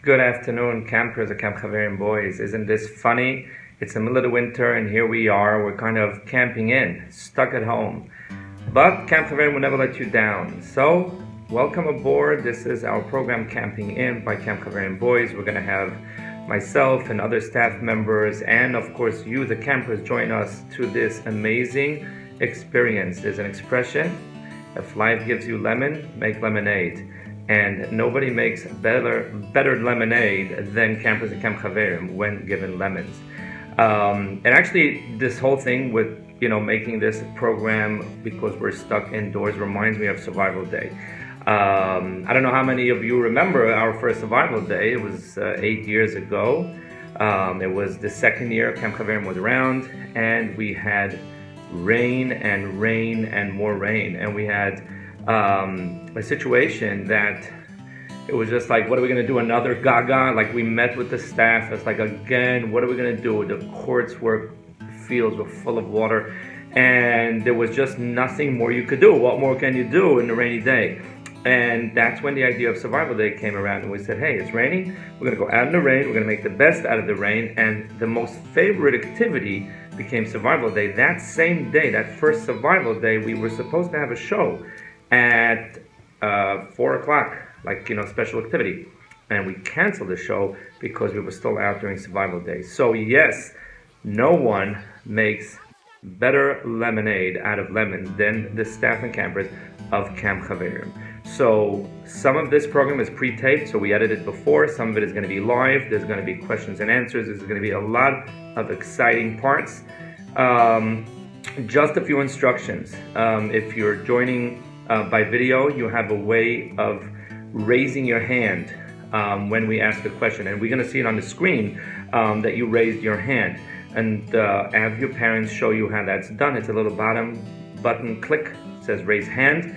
Good afternoon, campers at Camp Chaverimboyz. Isn't this funny? It's the middle of the winter and here we are. We're kind of camping in, stuck at home. But Camp Chaverim will never let you down. So, welcome aboard. This is our program Camping In by Camp Chaverimboyz. We're going to have myself and other staff members and of course you, the campers, join us to this amazing experience. There's an expression, if life gives you lemon, make lemonade. And nobody makes better lemonade than campers at Camp Chaverim when given lemons. And actually, this whole thing with making this program because we're stuck indoors reminds me of Survival Day. I don't know how many of you remember our first Survival Day. It was 8 years ago. It was the second year Camp Chaverim was around, and we had rain and more rain, and we had a situation that it was just like, what are we going to do, another gaga? Like, we met with the staff, it's like, again, what are we going to do? The courts fields were full of water, and there was just nothing more you could do. What more can you do in a rainy day? And that's when the idea of Survival Day came around, and we said, hey, it's raining, we're going to go out in the rain, we're going to make the best out of the rain. And the most favorite activity became Survival Day. That same day, that first Survival Day, we were supposed to have a show at 4 o'clock, special activity, and we canceled the show because we were still out during Survival Day. So yes, no one makes better lemonade out of lemon than the staff and campers of Camp Chaverim. So some of this program is pre-taped, so we edited before. Some of it is going to be live. There's going to be questions and answers. There's going to be a lot of exciting parts. Just a few instructions. If you're joining by video, you have a way of raising your hand when we ask a question, and we're going to see it on the screen that you raised your hand, and have your parents show you how that's done. It's a little bottom button click, it says raise hand.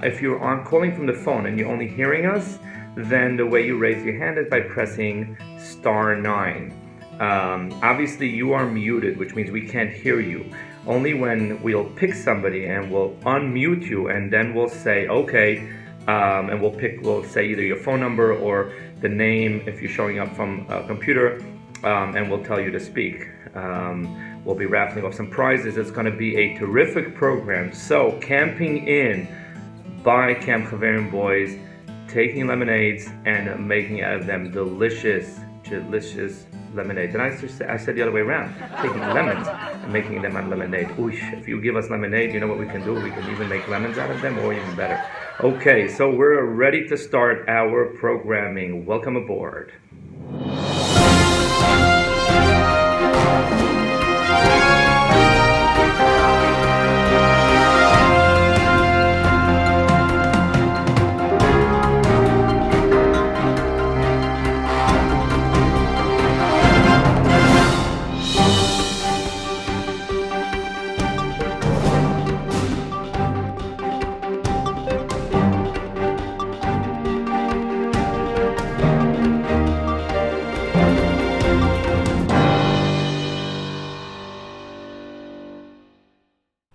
If you're calling from the phone and you're only hearing us, then the way you raise your hand is by pressing *9. Obviously you are muted, which means we can't hear you. Only when we'll pick somebody and we'll unmute you, and then we'll say, okay, and we'll say either your phone number or the name if you're showing up from a computer, and we'll tell you to speak. We'll be raffling off some prizes. It's going to be a terrific program. So, Camping In by Camp Chaverimboyz, taking lemonades and making out of them delicious lemonade. And I said the other way around, taking lemons and making them on lemonade. Oosh, if you give us lemonade, you know what we can do? We can even make lemons out of them, or even better. Okay, so we're ready to start our programming. Welcome aboard.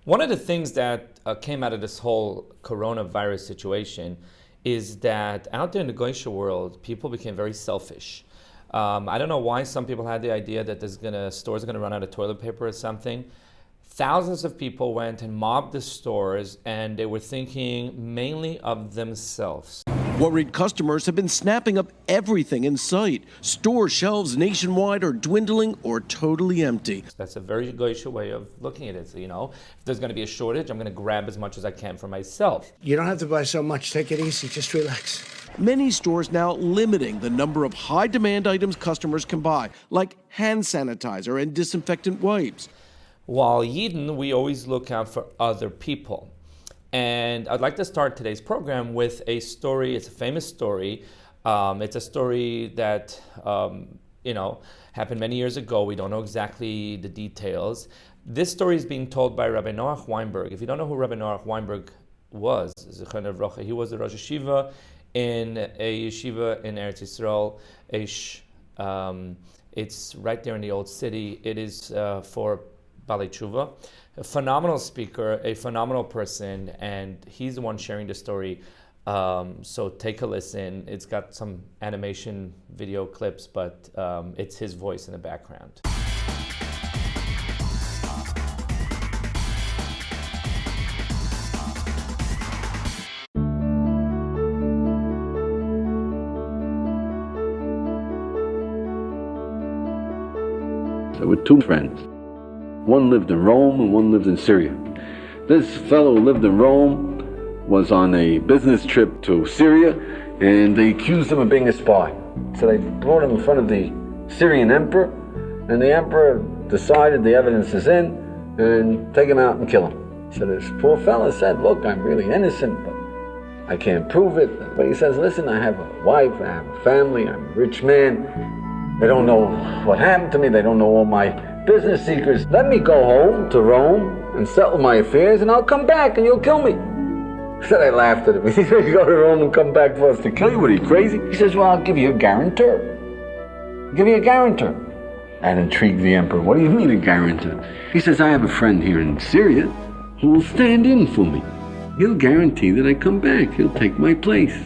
One of the things that came out of this whole coronavirus situation is that out there in the Goyish world, people became very selfish. I don't know why some people had the idea that stores are going to run out of toilet paper or something. Thousands of people went and mobbed the stores, and they were thinking mainly of themselves. Worried customers have been snapping up everything in sight. Store shelves nationwide are dwindling or totally empty. That's a very goyish way of looking at it. So, if there's going to be a shortage, I'm going to grab as much as I can for myself. You don't have to buy so much. Take it easy. Just relax. Many stores now limiting the number of high-demand items customers can buy, like hand sanitizer and disinfectant wipes. While Yidden, we always look out for other people. And I'd like to start today's program with a story. It's a famous story. It's a story that, happened many years ago. We don't know exactly the details. This story is being told by Rabbi Noach Weinberg. If you don't know who Rabbi Noach Weinberg was, he was the Rosh Yeshiva in a yeshiva in Eretz Yisrael. It's right there in the old city. It is for Balei Tshuva. A phenomenal speaker, a phenomenal person, and he's the one sharing the story. So take a listen. It's got some animation video clips, but it's his voice in the background. There were two friends. One lived in Rome and one lived in Syria. This fellow who lived in Rome was on a business trip to Syria, and they accused him of being a spy. So they brought him in front of the Syrian emperor, and the emperor decided the evidence is in, and take him out and kill him. So this poor fellow said, look, I'm really innocent, but I can't prove it. But he says, listen, I have a wife, I have a family, I'm a rich man. They don't know what happened to me, they don't know all my business secrets. Let me go home to Rome and settle my affairs, and I'll come back and you'll kill me. So I laughed at him. He said, you go to Rome and come back for us to kill you? What, are you crazy? He says, well, I'll give you a guarantor. I'll give you a guarantor. That intrigued the emperor. What do you mean a guarantor? He says, I have a friend here in Syria who will stand in for me. He'll guarantee that I come back. He'll take my place.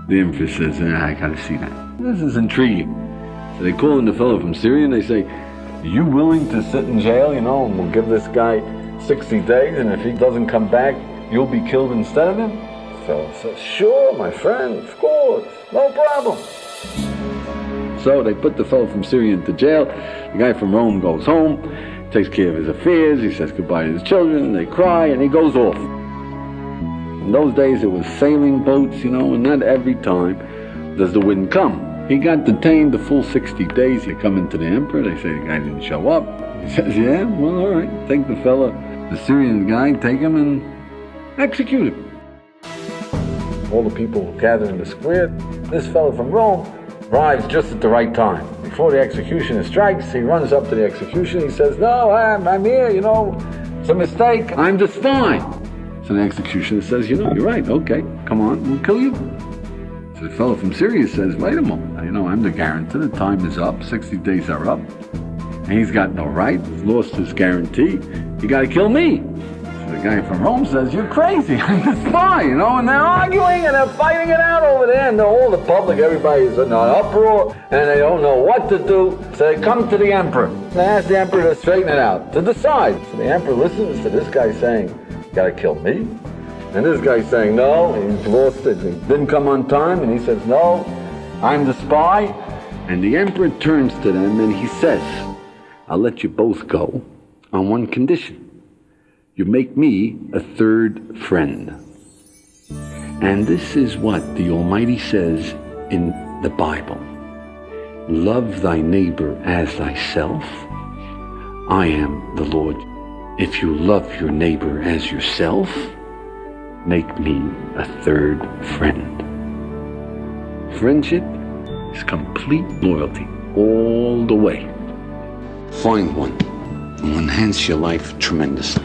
The emperor says, I gotta see that. This is intriguing. So they call in the fellow from Syria and they say, are you willing to sit in jail, and we'll give this guy 60 days, and if he doesn't come back, you'll be killed instead of him? The fellow says, sure, my friend, of course, no problem. So they put the fellow from Syria into jail. The guy from Rome goes home, takes care of his affairs, he says goodbye to his children, they cry, and he goes off. In those days it was sailing boats, and not every time does the wind come. He got detained the full 60 days. They come into the emperor, they say the guy didn't show up. He says, yeah, well, all right, take the fella, the Syrian guy, take him and execute him. All the people gather in the square. This fellow from Rome arrives just at the right time. Before the executioner strikes, he runs up to the executioner. He says, no, I'm here, it's a mistake. I'm the spy. So the executioner says, you're right, okay, come on, we'll kill you. So the fellow from Syria says, wait a moment, I'm the guarantor, the time is up, 60 days are up, and he's got no right, he's lost his guarantee, you gotta kill me. So the guy from Rome says, you're crazy, I'm the spy, and they're arguing and they're fighting it out over there, and all the public, everybody's in an uproar, and they don't know what to do, so they come to the emperor. They ask the emperor to straighten it out, to decide. So the emperor listens to this guy saying, you gotta kill me? And this guy's saying, no, he's lost it, he didn't come on time, and he says, no, I'm the spy. And the emperor turns to them and he says, I'll let you both go on one condition. You make me a third friend. And this is what the Almighty says in the Bible. Love thy neighbor as thyself. I am the Lord. If you love your neighbor as yourself, make me a third friend. Friendship is complete loyalty all the way. Find one. It will enhance your life tremendously.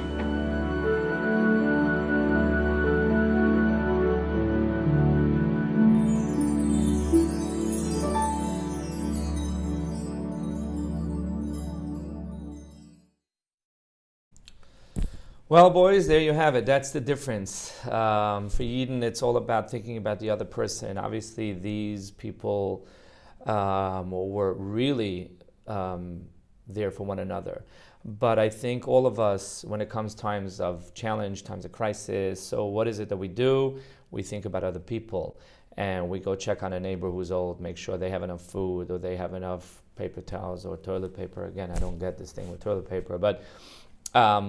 Well, boys, there you have it. That's the difference. For Yidden, it's all about thinking about the other person. Obviously, these people were really there for one another. But I think all of us, when it comes times of challenge, times of crisis, so what is it that we do? we think about other people, and we go check on a neighbor who's old, make sure they have enough food, or they have enough paper towels or toilet paper. Again, I don't get this thing with toilet paper, but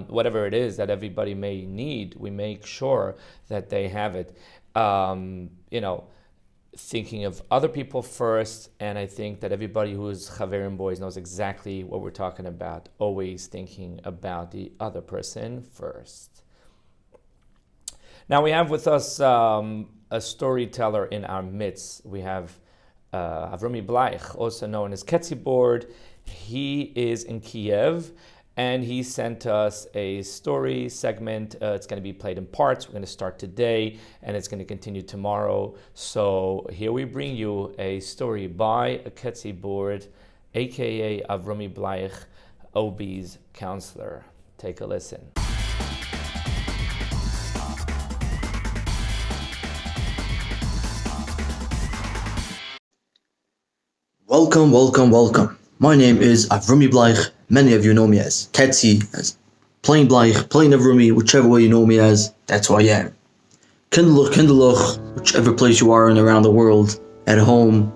whatever it is that everybody may need, we make sure that they have it. Thinking of other people first, and I think that everybody who is Chaverimboyz knows exactly what we're talking about, always thinking about the other person first. Now we have with us a storyteller in our midst. We have Avrami Bleich, also known as Ketzi Board. He is in Kiev, and he sent us a story segment. It's going to be played in parts. We're going to start today, and it's going to continue tomorrow. So here we bring you a story by a Ketzi Board, aka Avrami Bleich, OB's counselor. Take a listen. Welcome. My name is Avrami Bleich. Many of you know me as Ketzi, as plain Bleich, plain Avrami, whichever way you know me as, that's who I am. Kinderlich, whichever place you are in around the world, at home,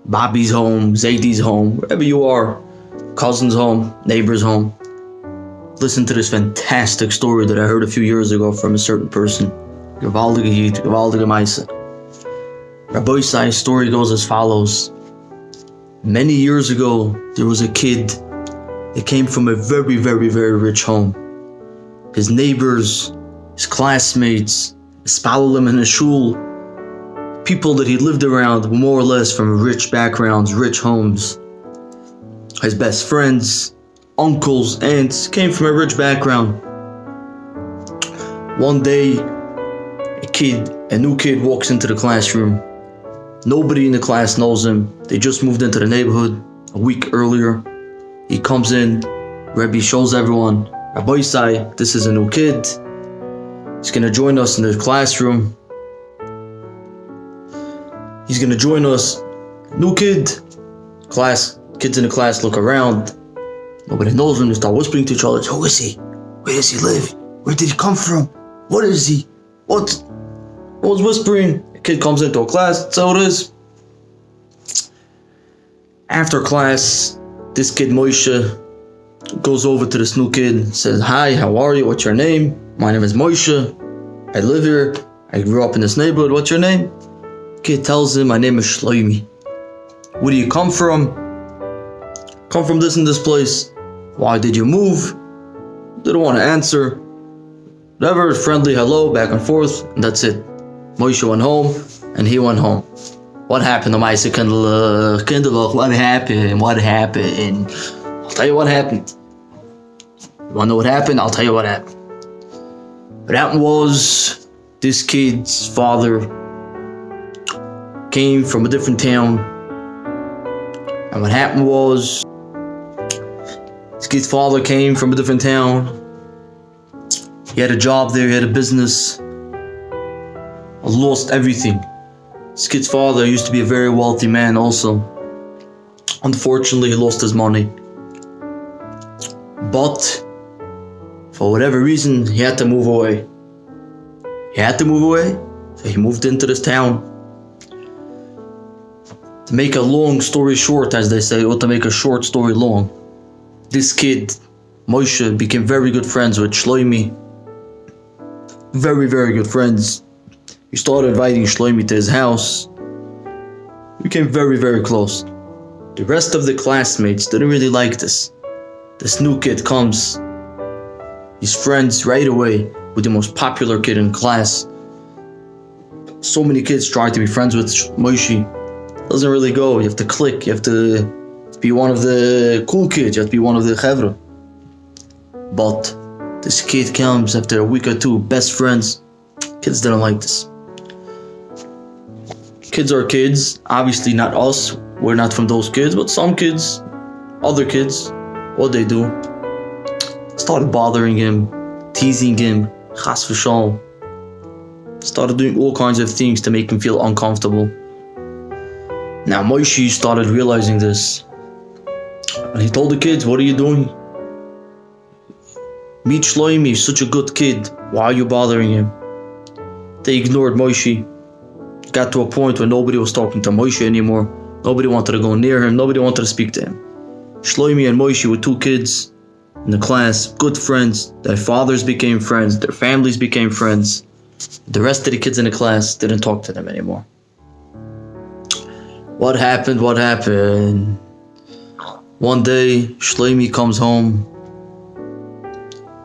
Bobby's home, Zaydi's home, wherever you are, cousin's home, neighbor's home. Listen to this fantastic story that I heard a few years ago from a certain person. Gewaldige Yid, gewaldige Meise. Rabbi Isai's story goes as follows. Many years ago, there was a kid that came from a very, very, very rich home. His neighbors, his classmates, his spalalim in his shul, people that he lived around were more or less from rich backgrounds, rich homes. His best friends, uncles, aunts came from a rich background. One day, a new kid walks into the classroom. Nobody in the class knows him. They just moved into the neighborhood a week earlier. He comes in, Rebbe shows everyone, Rabbi Isai, this is a new kid. He's going to join us in the classroom. He's going to join us. New kid. Kids in the class look around. Nobody knows him. They start whispering to each other. Who is he? Where does he live? Where did he come from? What is he? What was whispering? A kid comes into a class. That's how it is. After class, this kid Moshe goes over to this new kid, says, "Hi, how are you? What's your name?" "My name is Moshe. I live here. I grew up in this neighborhood. What's your name?" Kid tells him, "My name is Shloimi." "Where do you come from?" "Come from this and this place." "Why did you move?" Didn't want to answer. Whatever, friendly hello, back and forth, and that's it. Moshe went home, and he went home. What happened to Moshe Kinderloch? What happened? I'll tell you what happened. You want to know what happened? I'll tell you what happened. What happened was, this kid's father came from a different town. And what happened was, this kid's father came from a different town. He had a job there, he had a business. Lost everything. This kid's father used to be a very wealthy man also. Unfortunately, he lost his money. But, for whatever reason, he had to move away. So he moved into this town. To make a long story short, as they say, or to make a short story long, this kid, Moshe, became very good friends with Shloimi. Very, very good friends. He started inviting Shloimi to his house. Became very, very close. The rest of the classmates didn't really like this. This new kid comes. He's friends right away with the most popular kid in class. So many kids try to be friends with Moshe. Doesn't really go. You have to click. You have to be one of the cool kids. You have to be one of the chevra. But this kid comes after a week or two, best friends. Kids didn't like this. Kids are kids. Obviously not us. We're not from those kids. But some kids, other kids, what they do, started bothering him, teasing him, chas v'shalom. Started doing all kinds of things to make him feel uncomfortable. Now Moshe started realizing this. And he told the kids, "What are you doing? Meet Shloimi, he's such a good kid. Why are you bothering him?" They ignored Moshe. Got to a point where nobody was talking to Moshe anymore. Nobody wanted to go near him. Nobody wanted to speak to him. Shlomi and Moshe were two kids in the class, good friends. Their fathers became friends. Their families became friends. The rest of the kids in the class didn't talk to them anymore. What happened? One day, Shlomi comes home,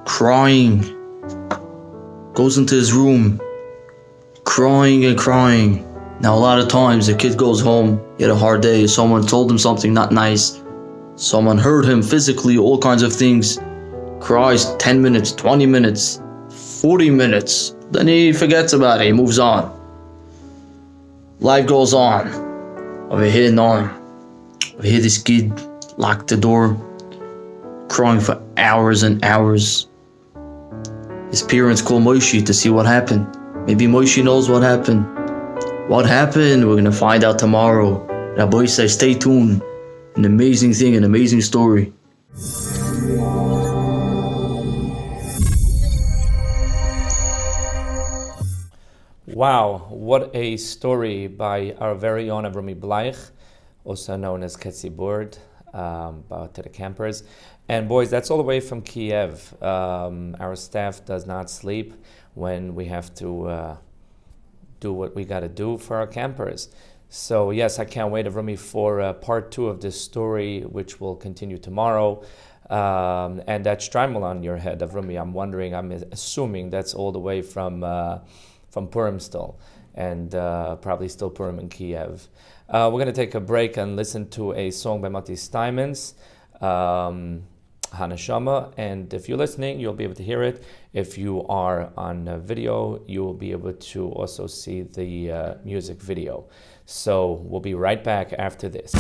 crying, goes into his room, crying and crying. Now, a lot of times, a kid goes home, he had a hard day, someone told him something not nice, someone hurt him physically, all kinds of things, cries 10 minutes, 20 minutes, 40 minutes, then he forgets about it, he moves on. Life goes on. Over here, this kid locked the door, crying for hours and hours. His parents call Moshe to see what happened. Maybe Moshe knows what happened. What happened? We're gonna find out tomorrow. Rabbi says, stay tuned. An amazing thing, an amazing story. Wow, what a story by our very own Avrami Bleich, also known as Chaverimboyz, to the campers. And boys, that's all the way from Kiev. Our staff does not sleep when we have to do what we got to do for our campers. So yes, I can't wait, Avrami, for part 2 of this story, which will continue tomorrow. And that shtreimel on your head, Avrami, I'm assuming that's all the way from Purim still, and probably still Purim in Kiev. We're going to take a break and listen to a song by monetized, Hanashama, and if you're listening, you'll be able to hear it. If you are on video, you will be able to also see the music video. So we'll be right back after this.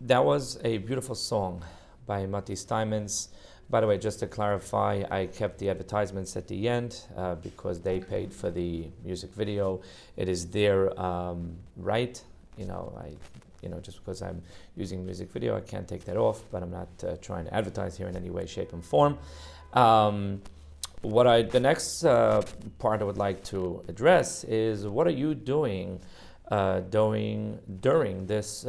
That was a beautiful song by Mati Steinmans. By the way, just to clarify, I kept the advertisements at the end because they paid for the music video. It is their right. Just because I'm using music video, I can't take that off, but I'm not trying to advertise here in any way, shape, and form. The next part I would like to address is, what are you doing during this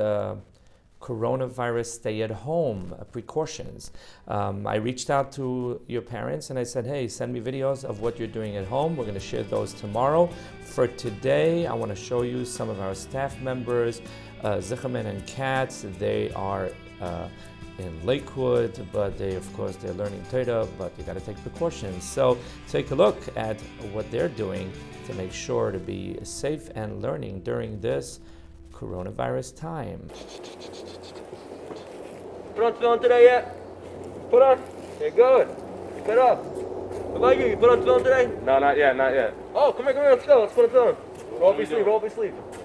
coronavirus stay-at-home precautions? I reached out to your parents and I said, hey, send me videos of what you're doing at home. We're going to share those tomorrow. For today, I want to show you some of our staff members, Zicherman and Katz. They are in Lakewood, but they're learning Torah, but you got to take precautions. So take a look at what they're doing to make sure to be safe and learning during this coronavirus time. Put on film today yet? Put on? You're good. Get up. What about you? You put on film today? No, not yet, not yet. Oh, come here, let's go. Let's put on film. Roll up your sleeve, roll up your sleeve. Let's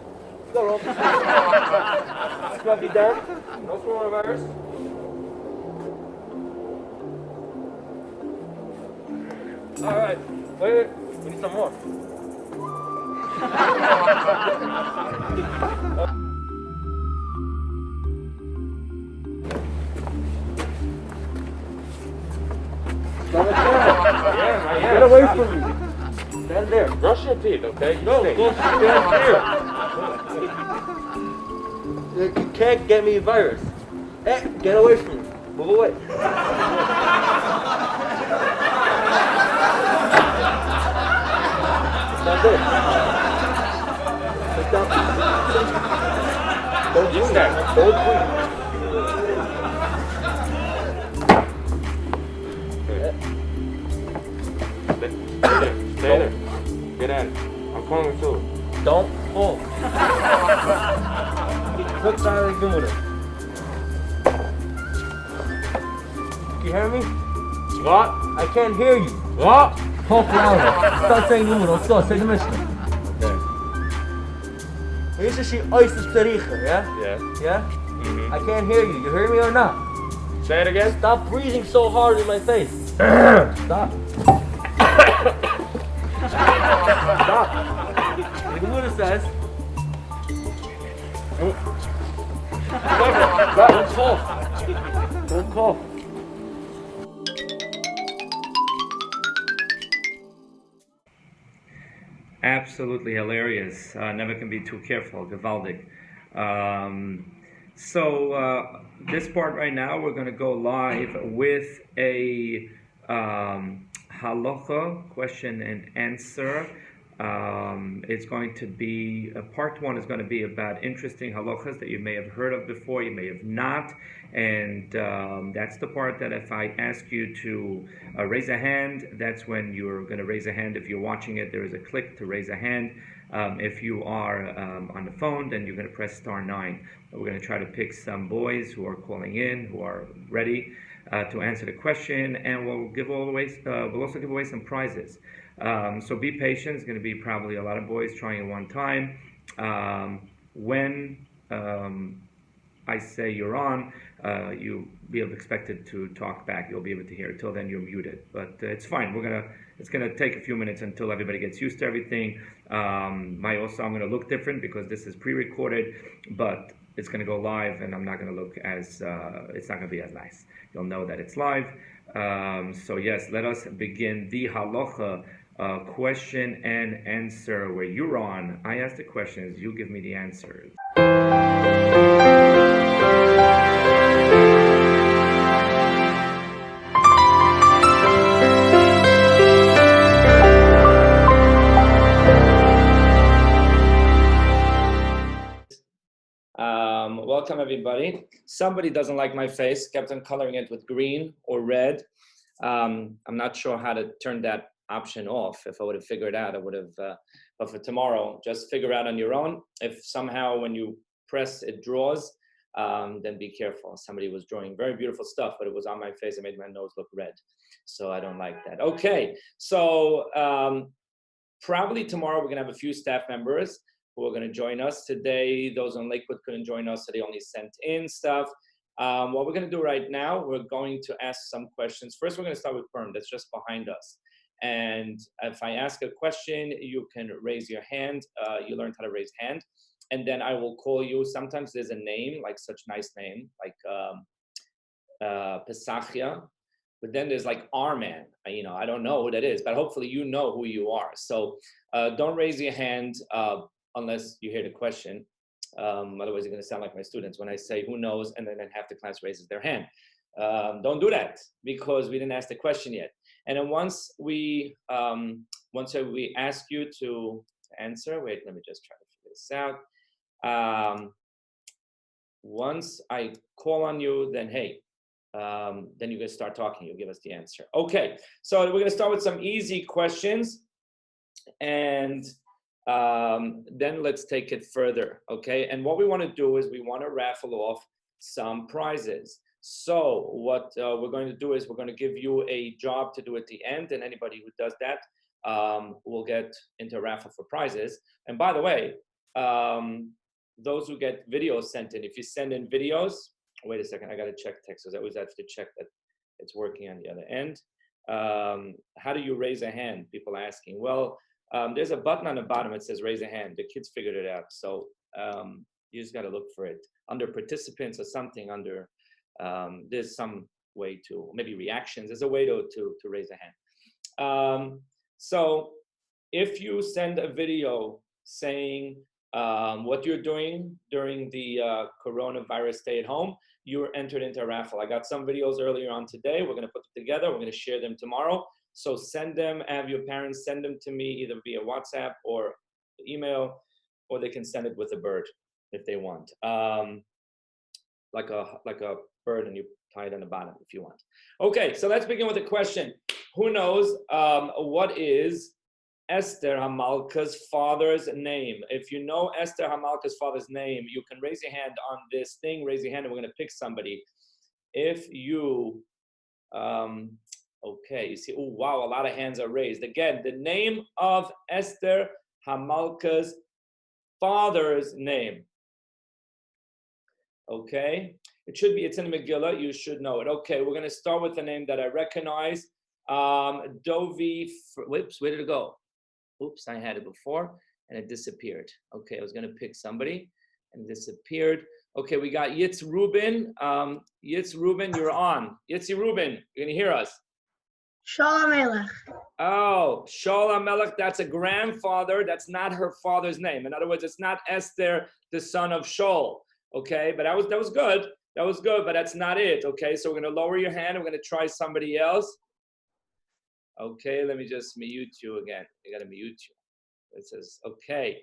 go, roll up your sleeve. Scrub you down. No coronavirus. Alright. Wait. We need some more. Get away from me. Stand there. Brush your teeth, okay? Go stand there. You can't get me a virus. Hey, get away from me. Move away. Stand there. Sit down. Don't breathe. Don't breathe. Stay there. Get in. I'm calling too. Don't pull. Quick silent doing it. Can you hear me? What? I can't hear you. What? Talk louder. Start saying numero. Let's say the Mishnah. Okay. Eerst is je oysters tzaricha, yeah? Yeah. Yeah? Mm-hmm. I can't hear you. You hear me or not? Say it again. Stop breathing so hard in my face. Stop. Stop. The Gemara says. Don't cough. Don't cough. Absolutely hilarious. Never can be too careful. Gewaldig. This part right now, we're going to go live with a halacha question and answer. It's going to be, part one is going to be about interesting halachas that you may have heard of before, you may have not. And that's the part that if I ask you to raise a hand, that's when you're going to raise a hand. If you're watching it, there is a click to raise a hand. If you are on the phone, then you're going to press star 9. We're going to try to pick some boys who are calling in, who are ready to answer the question, and we'll also give away some prizes. So be patient. It's going to be probably a lot of boys trying at one time. When I say you're on, you'll be expected to talk back. You'll be able to hear. Till then, you're muted. But it's fine. It's gonna take a few minutes until everybody gets used to everything. I'm gonna look different because this is pre-recorded, but it's gonna go live, and I'm not gonna look as. It's not gonna be as nice. You'll know that it's live. So yes, let us begin the halacha question and answer. Where you're on, I ask the questions, you give me the answers. Welcome everybody. Somebody doesn't like my face, kept on coloring it with green or red. I'm not sure how to turn that option off. If I would have figured out, I would have, but for tomorrow, just figure out on your own. If somehow when you press it draws, then be careful. Somebody was drawing very beautiful stuff, but it was on my face. It made my nose look red. So I don't like that. Okay, so probably tomorrow we're gonna have a few staff members who are going to join us today. Those on Lakewood couldn't join us, so they only sent in stuff. What we're going to do right now, we're going to ask some questions. First, we're going to start with Purim. That's just behind us. And if I ask a question, you can raise your hand. You learned how to raise hand. And then I will call you. Sometimes there's a name, like such nice name, like Pesachia. But then there's like Arman. I don't know who that is, but hopefully you know who you are. So don't raise your hand unless you hear the question. Otherwise, you're going to sound like my students when I say who knows, and then half the class raises their hand. Don't do that because we didn't ask the question yet. And then once we ask you to answer, wait, let me just try to figure this out. Once I call on you, then hey, then you're going to start talking. You'll give us the answer. Okay, so we're going to start with some easy questions, and then let's take it further. Okay, and what we want to do is we want to raffle off some prizes. So what we're going to do is we're going to give you a job to do at the end, and anybody who does that will get into a raffle for prizes. And by the way, those who get videos sent in, if you send in videos, wait a second, I got to check text, because I always have to check that it's working on the other end. How do you raise a hand? People are asking. Well, there's a button on the bottom that says raise a hand. The kids figured it out. So you just got to look for it. Under participants or something under, there's some way to, maybe reactions, there's a way to raise a hand. So if you send a video saying what you're doing during the coronavirus stay at home, you're entered into a raffle. I got some videos earlier on today. We're going to put them together. We're going to share them tomorrow. So send them, have your parents send them to me either via WhatsApp or email, or they can send it with a bird if they want. Like a bird, and you tie it on the bottom if you want. Okay, so let's begin with a question. Who knows what is Esther Hamalka's father's name? If you know Esther Hamalka's father's name, you can raise your hand on this thing. Raise your hand, and we're going to pick somebody. If you, okay, you see, oh wow, a lot of hands are raised. Again, the name of Esther Hamalka's father's name. Okay, it's in the Megillah. You should know it. Okay, we're going to start with a name that I recognize. Dovi. Whoops, where did it go? Oops, I had it before and it disappeared. Okay, I was going to pick somebody and it disappeared. Okay, we got Yitz Rubin. Yitz Rubin, you're on. Yitzi Rubin, you're going to hear us. Shalom Melech. Oh, Shalom Melech, that's a grandfather. That's not her father's name. In other words, it's not Esther, the son of Shaul. Okay, but that was good. That was good, but that's not it. Okay, so we're going to lower your hand. We're going to try somebody else. Okay, let me just mute you again. I got to mute you. It says, okay.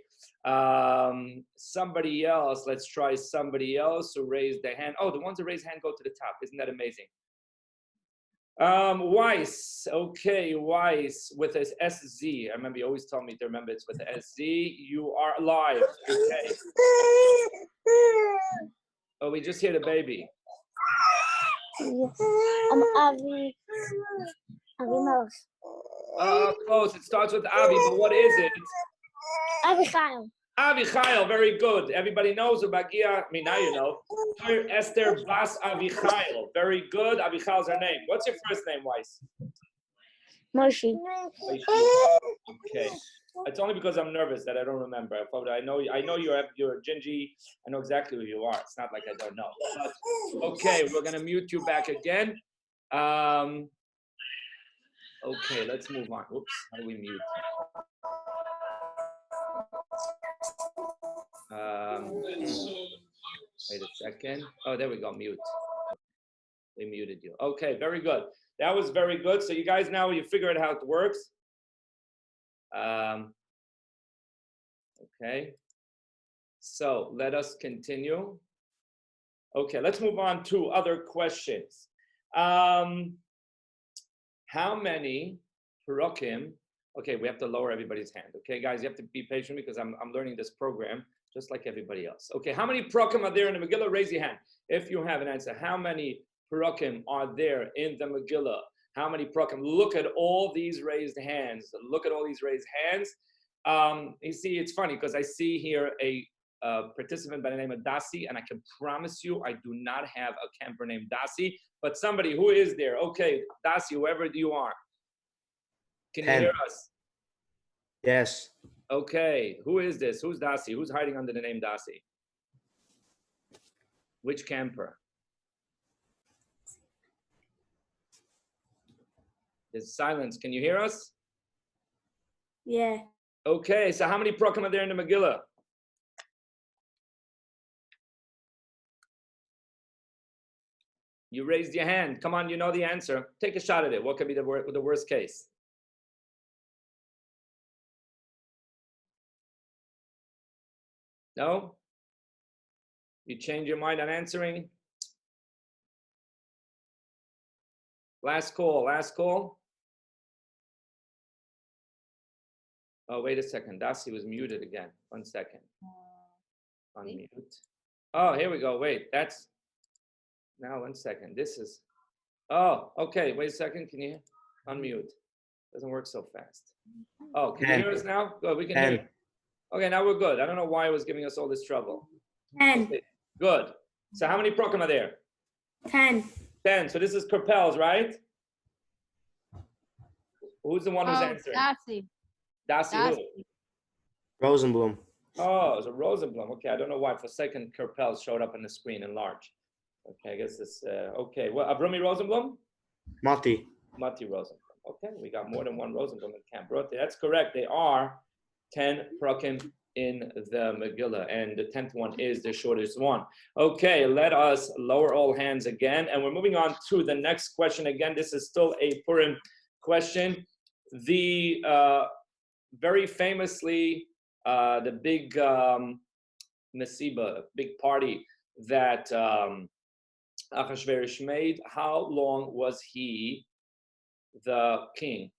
Somebody else. Let's try somebody else who raised their hand. Oh, the ones who raised hand go to the top. Isn't that amazing? Weiss. Okay, Weiss with his SZ. I remember you always told me to remember it's with the SZ. You are live. Okay. Oh, we just hear the baby. I'm Avi. Avi Melech. Close. It starts with Avi, but what is it? Avichail. Avichail, very good. Everybody knows Bagia. I mean, now you know. Esther Bas Avichail. Very good. Avichail is her name. What's your first name, Weiss? Moshe. Okay. It's only because I'm nervous that I don't remember. I know you're Gingy. I know exactly who you are. It's not like I don't know. But, okay, we're gonna mute you back again. Okay, let's move on. Oops, how do we mute? Wait a second. Oh, there we go. Mute. We muted you. Okay, very good. That was very good. So you guys now you figure out how it works. Okay. So let us continue. Okay, let's move on to other questions. How many Purim? Okay, we have to lower everybody's hand. Okay, guys, you have to be patient because I'm learning this program just like everybody else. Okay, how many Purim are there in the Megillah? Raise your hand if you have an answer. How many Purim are there in the Megillah? How many Purim? Look at all these raised hands. Look at all these raised hands. You see, it's funny because I see here a participant by the name of Dasi, and I can promise you I do not have a camper named Dasi, but somebody who is there. Okay, Dasi, whoever you are. Can you hear us? Yes. Okay, who is this? Who's Dasi? Who's hiding under the name Dasi? Which camper? There's silence. Can you hear us? Yeah. Okay, so how many prokim are there in the Megillah? You raised your hand. Come on, you know the answer. Take a shot at it. What could be the worst case? No? You change your mind on answering? Last call, last call. Oh, wait a second. Dasi was muted again. 1 second. Unmute. Oh, here we go. Wait, that's... Now, 1 second. This is... Oh, okay. Wait a second. Can you unmute? Doesn't work so fast. Oh, can you hear us now? Good, we can hear you. Okay, now we're good. I don't know why it was giving us all this trouble. 10. Okay, good. So how many prokim are there? 10. 10. So this is Kerpels, right? Who's the one who's answering? Dasi. Dasi who? Rosenblum. Oh, it's a Rosenblum. Okay, I don't know why for a second Kerpels showed up on the screen in large. Okay, I guess this, okay. Well, Avrami Rosenblum? Mati. Mati Rosenblum. Okay, we got more than one Rosenblum in Camp Rote. That's correct. They are 10 prokim in the Megillah, and the 10th one is the shortest one. Okay, let us lower all hands again, and we're moving on to the next question. Again, this is still a Purim question. The very famously, the big Mesiba, big party that Achashverosh made, how long was he the king?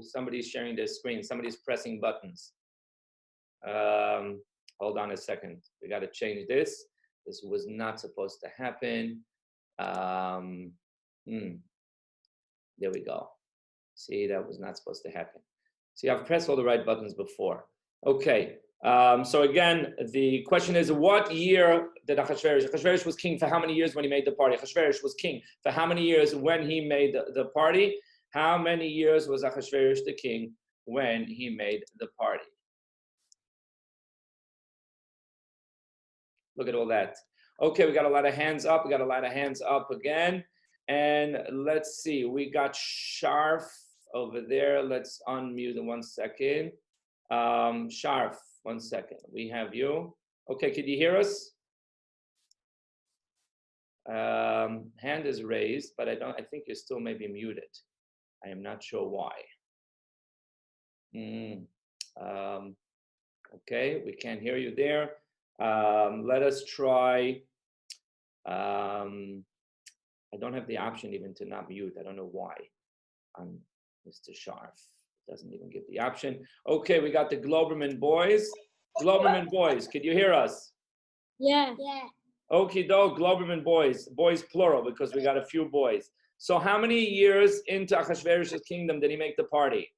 Somebody's sharing their screen. Somebody's pressing buttons. Hold on a second. We got to change this. This was not supposed to happen. There we go. See, that was not supposed to happen. See, I've pressed all the right buttons before. Okay. So again, the question is, what year did Achashverosh was king for how many years when he made the party? Achashverosh was king for how many years when he made the party? How many years was Achashverosh the king when he made the party? Look at all that. Okay, we got a lot of hands up. We got a lot of hands up again. And let's see, we got Sharf over there. Let's unmute in 1 second. Sharf, 1 second. We have you. Okay, can you hear us? Hand is raised, but I think you're still maybe muted. I am not sure why. Okay, we can't hear you there. Let us try. I don't have the option even to not mute. I don't know why. I'm Mr. Sharf. It doesn't even give the option. Okay, we got the Globerman boys. Globerman boys, could you hear us? Yeah. Yeah. Okie doke, Globerman boys. Boys plural because we got a few boys. So how many years into Achashverosh's kingdom did he make the party?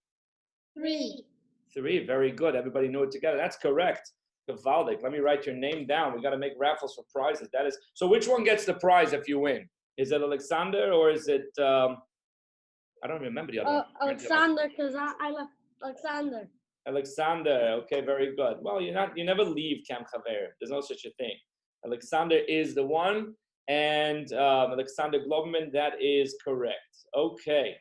3. 3, very good. Everybody knew it together. That's correct. Gavaldik. Let me write your name down. We got to make raffles for prizes. That is. So which one gets the prize if you win? Is it Alexander or is it? I don't remember the other one. Alexander, because I love Alexander. Alexander. Okay, very good. Well, you never leave Camp Chaver. There's no such a thing. Alexander is the one, and Alexander Globerman. That is correct. Okay.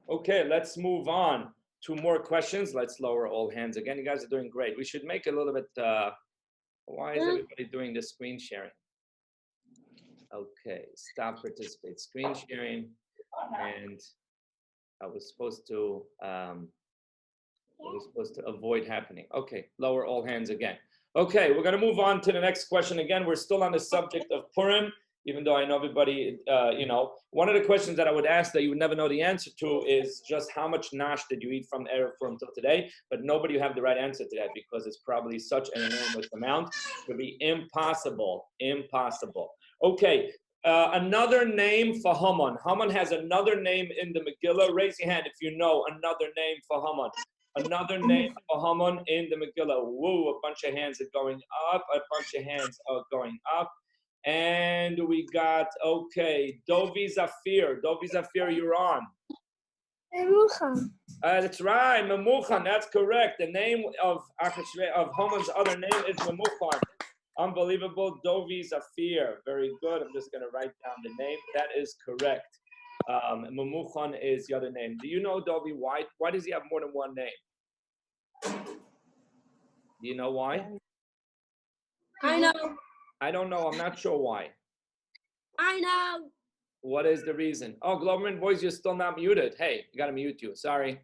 Okay, let's move on to more questions. Let's lower all hands again. You guys are doing great. We should make a little bit. Why is everybody doing the screen sharing? Okay, stop participate screen sharing, and I was supposed to avoid happening. Okay, lower all hands again. Okay, we're gonna move on to the next question. Again, we're still on the subject of Purim, even though I know everybody, one of the questions that I would ask that you would never know the answer to is just how much nash did you eat from Erev Purim till today? But nobody will have the right answer to that because it's probably such an enormous amount. It would be impossible. Okay, Another name for Haman. Haman has another name in the Megillah. Raise your hand if you know another name for Haman. Another name for Haman in the Megillah. Woo, a bunch of hands are going up. A bunch of hands are going up. And we got, okay, Dovi Zafir. Dovi Zafir, you're on. That's right, Memuchan. That's correct. The name of Haman's other name is Memuchan. Unbelievable. Dovi Zafir. Very good. I'm just going to write down the name. That is correct. Memuchan is the other name. Do you know, Dovi, why does he have more than one name? Do you know why? I know. I don't know. I'm not sure why. I know. What is the reason? Oh, Chaverimboyz, you're still not muted. Hey, you got to mute you. Sorry.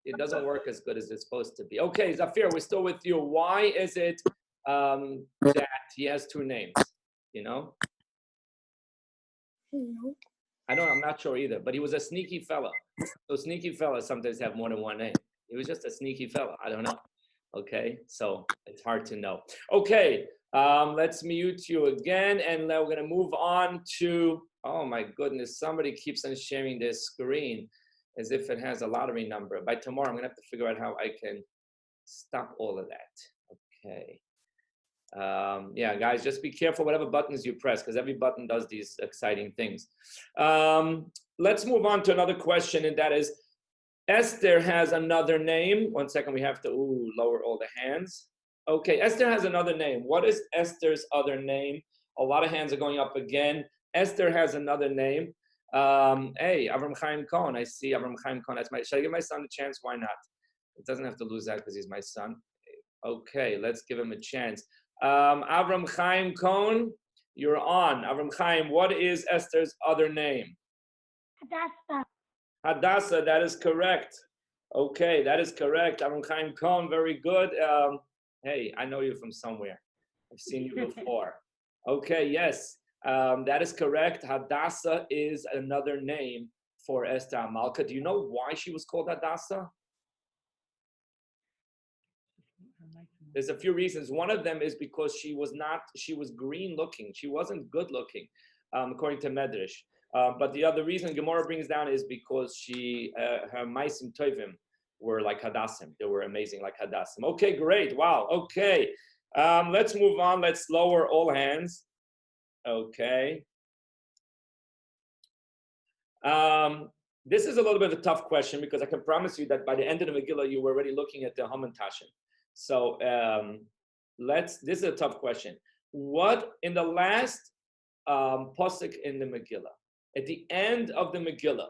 It doesn't work as good as it's supposed to be. Okay, Zafir, we're still with you. Why is it that he has two names? You know? I'm not sure either, but he was a sneaky fella. So sneaky fellas sometimes have more than one name. He was just a sneaky fella. I don't know. Okay, so it's hard to know. Okay, let's mute you again, and now we're going to move on to, oh my goodness, somebody keeps on sharing their screen as if it has a lottery number. By tomorrow, I'm going to have to figure out how I can stop all of that. Okay. Yeah, guys, just be careful whatever buttons you press, because every button does these exciting things. Let's move on to another question, and that is, Esther has another name. 1 second, we have to lower all the hands. Okay, Esther has another name. What is Esther's other name? A lot of hands are going up again. Esther has another name. Hey, Avram Chaim Cohen. I see Avram Chaim Cohen. Should I give my son a chance? Why not? It doesn't have to lose that because he's my son. Okay, let's give him a chance. Avram Chaim Cohen, you're on. Avram Chaim, what is Esther's other name? Hadassah. Hadassah, that is correct. Okay, that is correct. Avram Chaim Cohen, very good. Hey, I know you from somewhere. I've seen you before. Okay, yes, that is correct. Hadassah is another name for Esther Malka. Do you know why she was called Hadassah? There's a few reasons. One of them is because she was green looking. She wasn't good looking, according to Medrash. But the other reason Gemara brings down is because her Maisim Tovim were like Hadassim. They were amazing like Hadassim. Okay, great. Wow. Okay. Let's move on. Let's lower all hands. Okay. This is a little bit of a tough question because I can promise you that by the end of the Megillah, you were already looking at the Haman Tashim. So this is a tough question. What in the last pasuk in the Megillah, at the end of the Megillah,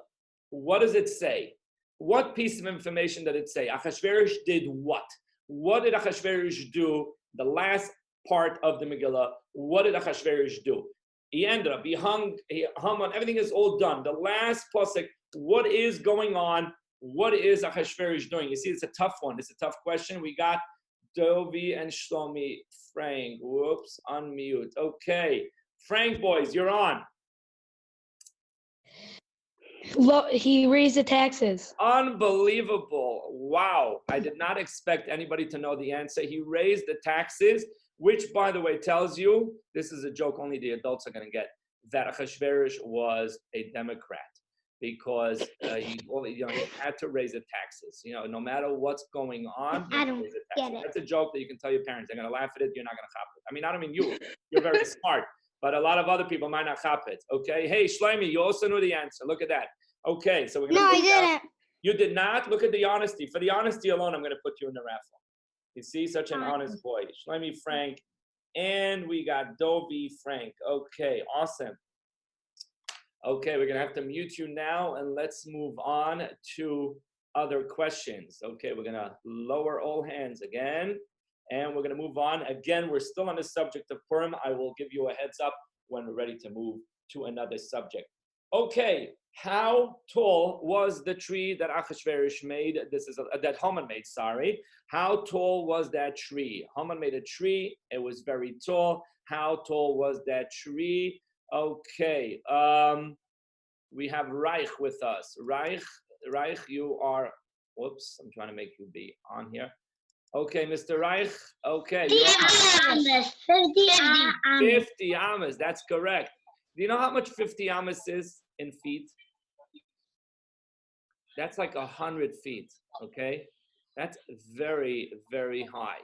what does it say? What piece of information did it say? Achashverosh did what? What did Achashverosh do? The last part of the Megillah, what did Achashverosh do? He ended up, he hung on, everything is all done. The last pasuk, what is going on? What is Achashverosh doing? You see, it's a tough one. It's a tough question. We got Dovi and Shlomi. Frank, whoops, unmute. Okay, Frank, boys, you're on. He raised the taxes. Unbelievable. Wow. I did not expect anybody to know the answer. He raised the taxes, which, by the way, tells you, this is a joke only the adults are going to get, that Achashverosh was a Democrat because he had to raise the taxes. No matter what's going on, I don't get it. That's a joke that you can tell your parents. They're going to laugh at it. You're not going to cop it. I don't mean you. You're very smart. But a lot of other people might not cop it. Okay. Hey, Shlomi, you also knew the answer. Look at that. Okay. So we're going to. No, I didn't. You did not? Look at the honesty. For the honesty alone, I'm going to put you in the raffle. You see, such an honest boy. Shlomi, Frank, and we got Dovi, Frank. Okay. Awesome. Okay. We're going to have to mute you now, and let's move on to other questions. Okay. We're going to lower all hands again. And we're going to move on. Again, we're still on the subject of Purim. I will give you a heads up when we're ready to move to another subject. Okay, how tall was the tree that Achashverosh made? That Haman made, sorry. How tall was that tree? Haman made a tree. It was very tall. How tall was that tree? Okay, we have Reich with us. Reich, you are, whoops, I'm trying to make you be on here. Okay, Mr. Reich. Okay. 50 amas. 50 amas. That's correct. Do you know how much 50 amas is in feet? That's like 100 feet, okay? That's very, very high.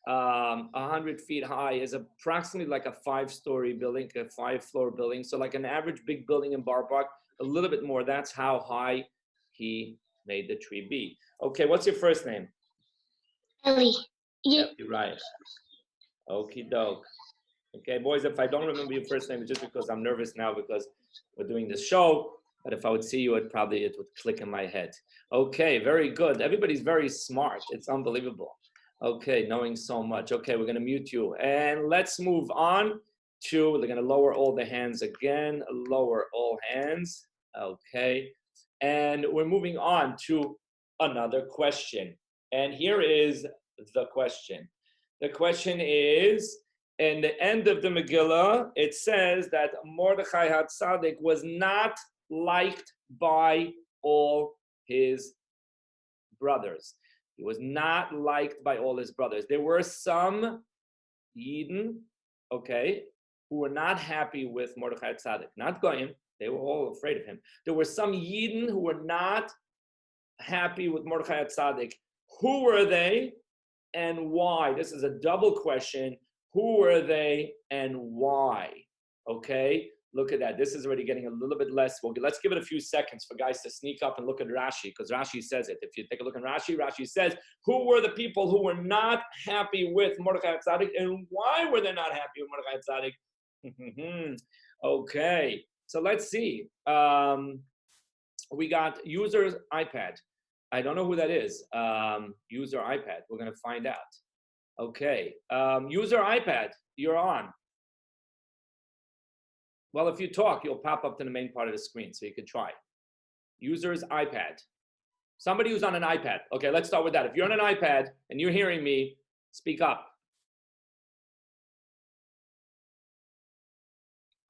100 feet high is approximately like a 5-story building, a 5-floor building. So like an average big building in Bar Park, a little bit more. That's how high he made the tree be. Okay, what's your first name? Ellie. Yeah, you're right. Okie doke. Okay, boys, if I don't remember your first name, it's just because I'm nervous now because we're doing this show. But if I would see you, it would click in my head. Okay, very good. Everybody's very smart. It's unbelievable. Okay, knowing so much. Okay, we're going to mute you. And let's move on to, they're going to lower all the hands again. Lower all hands. Okay. And we're moving on to another question. And here is the question. The question is, in the end of the Megillah, it says that Mordechai HaTzadik was not liked by all his brothers. He was not liked by all his brothers. There were some Yidden, okay, who were not happy with Mordechai HaTzadik. Not Goyim, they were all afraid of him. There were some Yidden who were not happy with Mordechai HaTzadik. Who were they and why? This is a double question. Who were they and why? Okay, look at that. This is already getting a little bit less. Well, let's give it a few seconds for guys to sneak up and look at Rashi, because Rashi says it. If you take a look at Rashi, Rashi says, who were the people who were not happy with Mordechai HaTzadik and why were they not happy with Mordechai HaTzadik? Okay, so let's see. We got user's iPad. I don't know who that is. User iPad. We're going to find out. Okay. User iPad, you're on. Well, if you talk, you'll pop up to the main part of the screen, so you can try. User's iPad. Somebody who's on an iPad. Okay, let's start with that. If you're on an iPad and you're hearing me, speak up.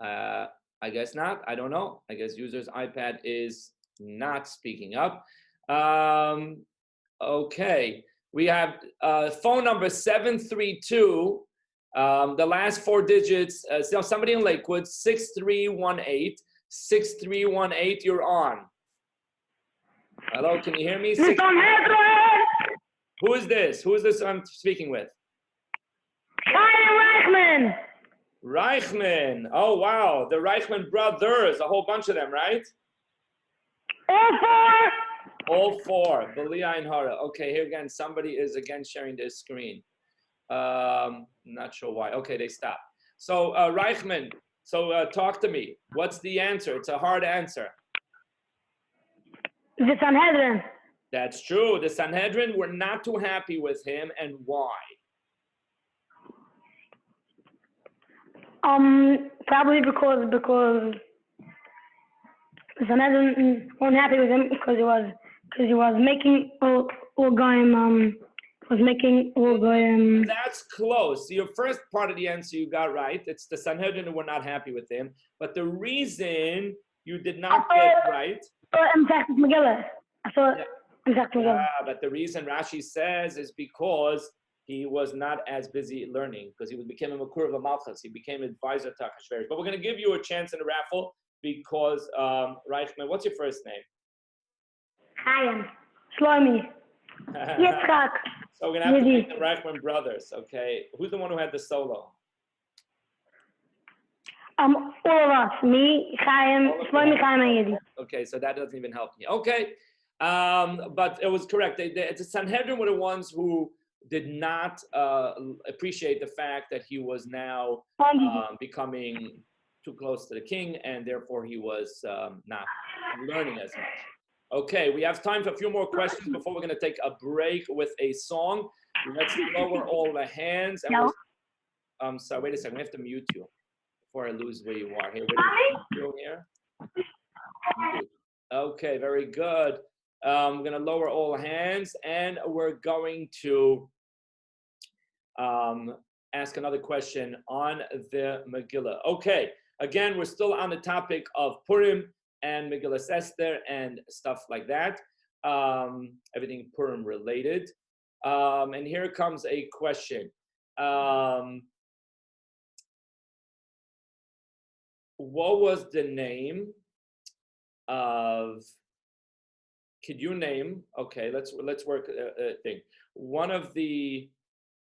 I guess not. I don't know. I guess user's iPad is not speaking up. Okay. We have phone number 732. The last 4 digits. Somebody in Lakewood, 6318. 6318, you're on. Hello, can you hear me? Who is this? Who is this I'm speaking with? Reichman. Reichman. Oh, wow. The Reichman brothers. A whole bunch of them, right? All 4. All 4. Belia and Hara. Okay, here again, somebody is again sharing their screen. Not sure why. Okay, they stopped. So, Reichman, so talk to me. What's the answer? It's a hard answer. The Sanhedrin. That's true. The Sanhedrin were not too happy with him, and why? Probably because the Sanhedrin weren't happy with him because he was making Orgoyim That's close. Your first part of the answer you got right. It's the Sanhedrin who were not happy with him. But the reason you did not get right. In fact, Megillah. I saw it. In fact, Megillah. But the reason Rashi says is because he was not as busy learning, because he became a Makur of a Malchus. He became advisor to Achashverosh. But we're going to give you a chance in the raffle because, Reichman, what's your first name? Chaim. Shlomi. Yitzchak. So we're going to have to make the Reichman brothers, okay? Who's the one who had the solo? All of us. Me, Chaim, Shlomi, Chaim, and Yidi. Okay, so that doesn't even help me. Okay, but it was correct. The Sanhedrin were the ones who did not appreciate the fact that he was now becoming too close to the king, and therefore he was not learning as much. Okay, we have time for a few more questions before we're going to take a break with a song. Let's lower all the hands. And sorry, wait a second. We have to mute you before I lose where you are. Here, here. Okay, very good. We're going to lower all hands, and we're going to ask another question on the Megillah. Okay, again, we're still on the topic of Purim and Megillah Esther and stuff like that. Everything Purim related. And here comes a question. what was the name of? Could you name? Okay, let's work a thing. One of the.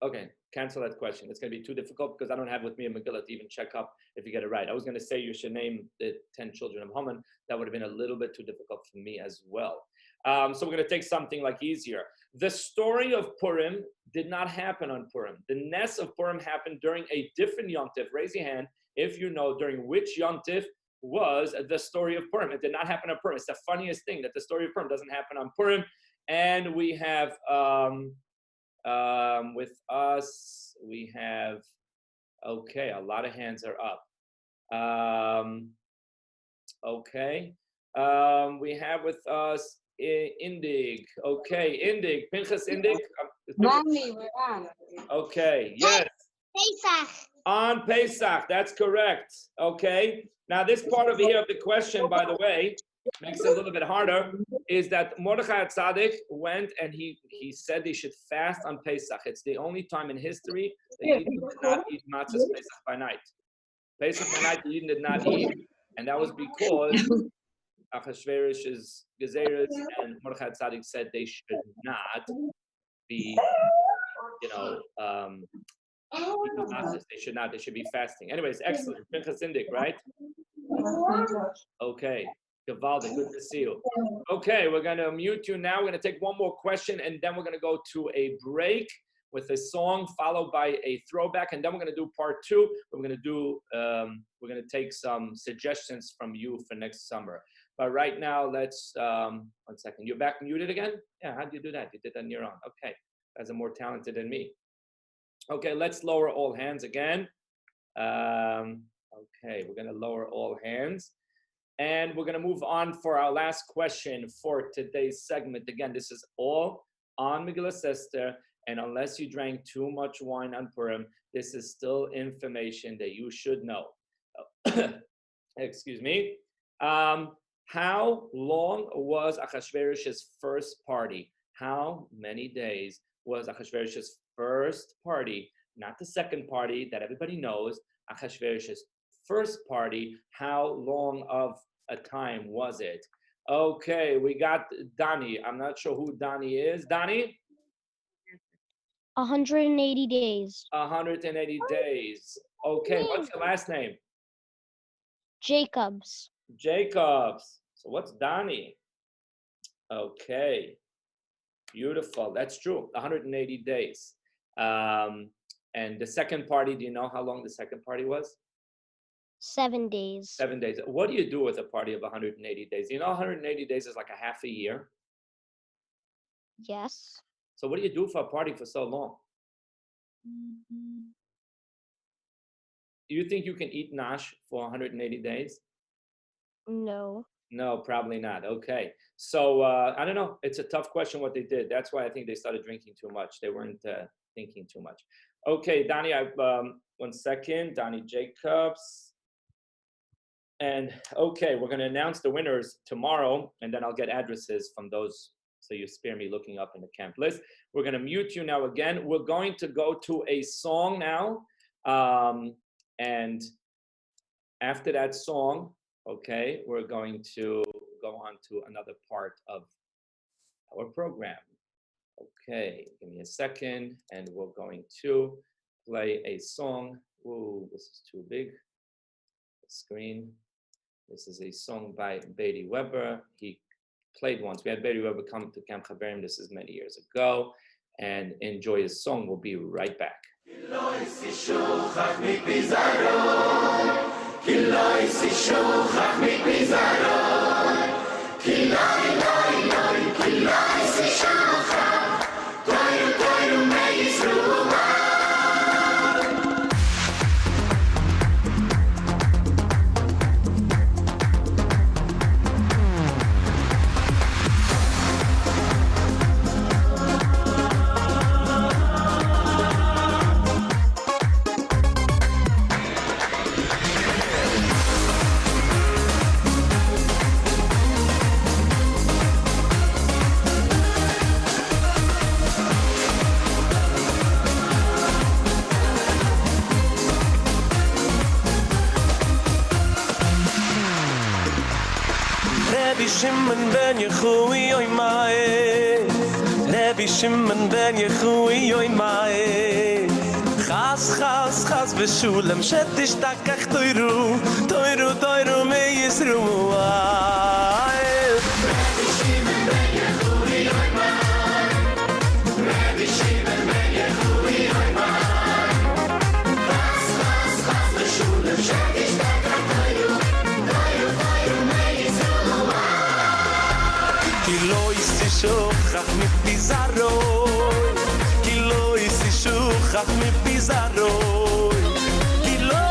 Okay, cancel that question. It's going to be too difficult because I don't have with me a Megillah to even check up if you get it right. I was going to say you should name the 10 children of Haman. That would have been a little bit too difficult for me as well. So we're going to take something like easier. The story of Purim did not happen on Purim. The Ness of Purim happened during a different Yom Tif. Raise your hand if you know during which Yom Tif was the story of Purim. It did not happen on Purim. It's the funniest thing that the story of Purim doesn't happen on Purim. And we have... with us, we have, okay, a lot of hands are up. Okay. We have with us Indig. Okay, Indig. Pinchas Indig. Mommy, we're on. Okay, yes. Pesach. On Pesach, that's correct. Okay. Now, this part over here of the question, by the way, makes it a little bit harder, is that Mordechai Tzaddik went and he said they should fast on Pesach. It's the only time in history that Yidden did not eat matzahs Pesach by night. Pesach by night, the Yidden did not eat, and that was because Achashverosh's Gezeres and Mordechai Tzaddik said they should not be, they should not. They should be fasting. Anyways, excellent. Pinchas Indik, right? Okay. Gavaldi, good to see you. Okay, we're going to mute you now. We're going to take one more question, and then we're going to go to a break with a song followed by a throwback, and then we're going to do part 2. We're going to take some suggestions from you for next summer. But right now, let's, 1 second. You're back muted again? Yeah, how'd you do that? You did that on your own. Okay, guys are more talented than me. Okay, let's lower all hands again. Okay, we're going to lower all hands. And we're going to move on for our last question for today's segment. Again, this is all on Megillas Esther. And unless you drank too much wine on Purim, this is still information that you should know. Excuse me. How long was Achashverosh's first party? How many days was Achashverosh's first party? Not the second party that everybody knows. Achashverosh's first party, how long of a time was it? Okay, we got Donnie. I'm not sure who Donnie is. Donnie? 180 days. 180 days. Okay, what's your last name? Jacobs. Jacobs. So what's Donnie? Okay, beautiful. That's true, 180 days. And the second party, do you know how long the second party was? 7 days. 7 days. What do you do with a party of 180 days? You know 180 days is like a half a year. Yes. So what do you do for a party for so long? Do you think you can eat nash for 180 days? No. No, probably not. Okay. So I don't know. It's a tough question what they did. That's why I think they started drinking too much. They weren't thinking too much. Okay, Donnie, 1 second. Donnie Jacobs. And okay, we're going to announce the winners tomorrow, and then I'll get addresses from those, so you spare me looking up in the camp list. We're going to mute you now again. We're going to go to a song now, and after that song, okay, we're going to go on to another part of our program. Okay, give me a second, and we're going to play a song. Ooh, this is too big. The screen. This is a song by Beatty Weber. He played once. We had Beatty Weber come to Camp Chaverim. This is many years ago. And enjoy his song. We'll be right back. Shimon ben Yechui oy mae Rabbi Shimon ben Yechui oy mae Chas chas chas v'shulem shetish takach toiru Toiru toiru me Yisru Rabbi Shimon ben Yechui oy mae Rabbi Shimon ben Yechui oy mae Chas chas chas v'shulem shetish takach toiru Toiru toiru me Yisru Ki lo yisishokach mi pizaroi Ki lo yisishokach mi pizaroi Ki lo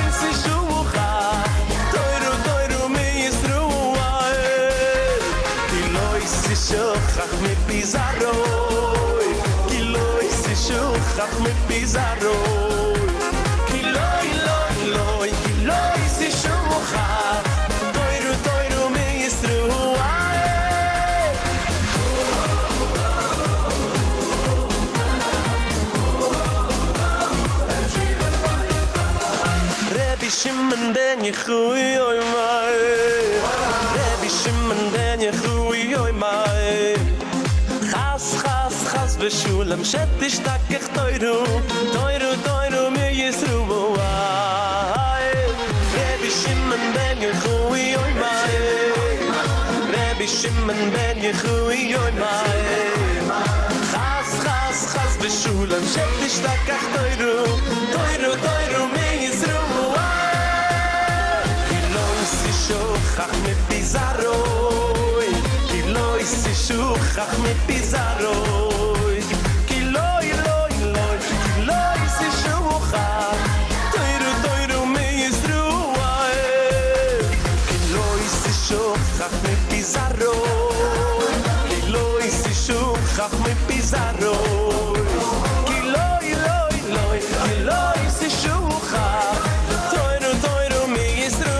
yisishokach Toiru toiru me Yisruel Ki lo yisishokach mi pizaroi Ki lo yisishokach mi pizaroi Ki lo yisishokach Toiru toiru me Yisruel Rabbi Shimon ben Yechui oy mae Rabbi Shimon ben Yechui oy mae Chas chas chas v'shulem shetish takach toiru Toiru toiru me Yisru Rabbi Shimon ben Yechui oy mae Rabbi Shimon ben Yechui oy mae Chas chas chas v'shulem shetish takach toiru Toiru toiru me Yisru Shochach mi pizaroi Ki lo yisishukach mi pizaroi Ki lo yisishukach Toiru toiru me Yisruel Ki lo yisishukach mi pizaroi Ki lo yisishukach mi pizaroi Ki lo yisishukach Toiru toiru me Yisruel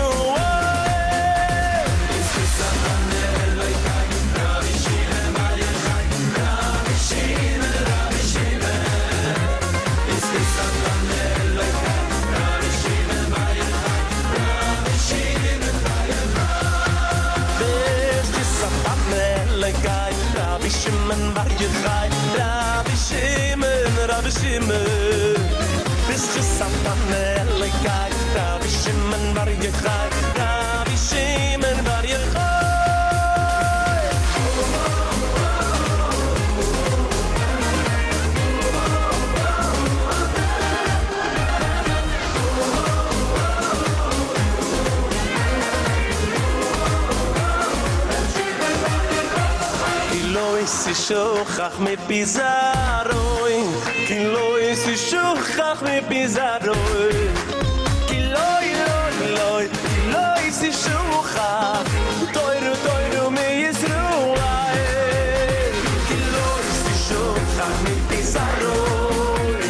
Rabbi Shimon bar Yochai Rabbi Shimon Bis Chesatan Elekai Rabbi Shimon bar Yochai Rabbi Shimon bar Yochai Shochach mi pizaroi Ki lo yisishokach mi pizaroi Ki lo yisishokach Toiru toiru me Yisruel Ki lo yisishokach mi pizaroi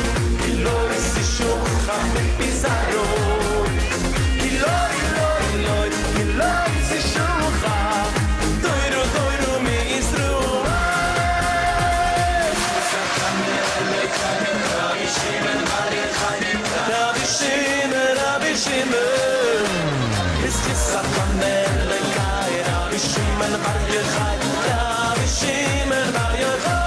Ki lo yisishokach mi pizaroi Ki lo yisishokach Toiru toiru me Yisruel Rabbi Shimon Is Chesatan Elekai Rabbi Shimon bar Yochai Rabbi Shimon bar Yochai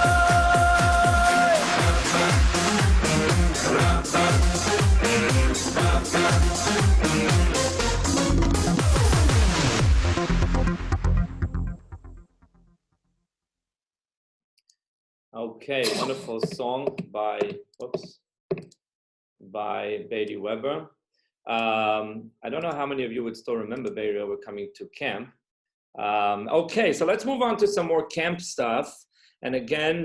Okay, wonderful song by Beatty Weber. I don't know how many of you would still remember Beatty Weber coming to camp. Okay, so let's move on to some more camp stuff. And again,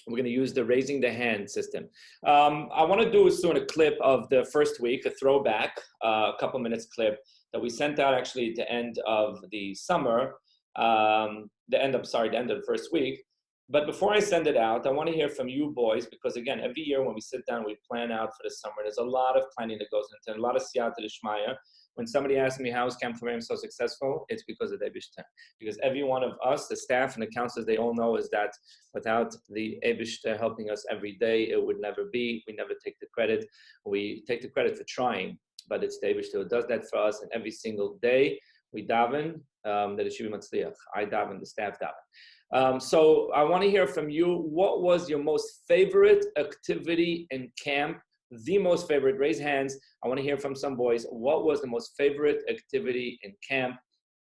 we're going to use the raising the hand system. I want to do soon a clip of the first week, a throwback, a couple minutes clip that we sent out actually at the end of the summer, the end of the first week. But before I send it out, I want to hear from you boys, because again, every year when we sit down, we plan out for the summer. There's a lot of planning that goes into it, a lot of siyata d'shmaya. When somebody asks me, how is Camp Chaverim so successful? It's because of the Eibishter. Because every one of us, the staff and the counselors, they all know is that without the Eibishter helping us every day, it would never be. We never take the credit. We take the credit for trying, but it's the Eibishter who does that for us. And every single day, We daven that it should be matzliach. I daven, the staff daven. So I want to hear from you. What was your most favorite activity in camp? The most favorite. Raise hands. I want to hear from some boys. What was the most favorite activity in camp?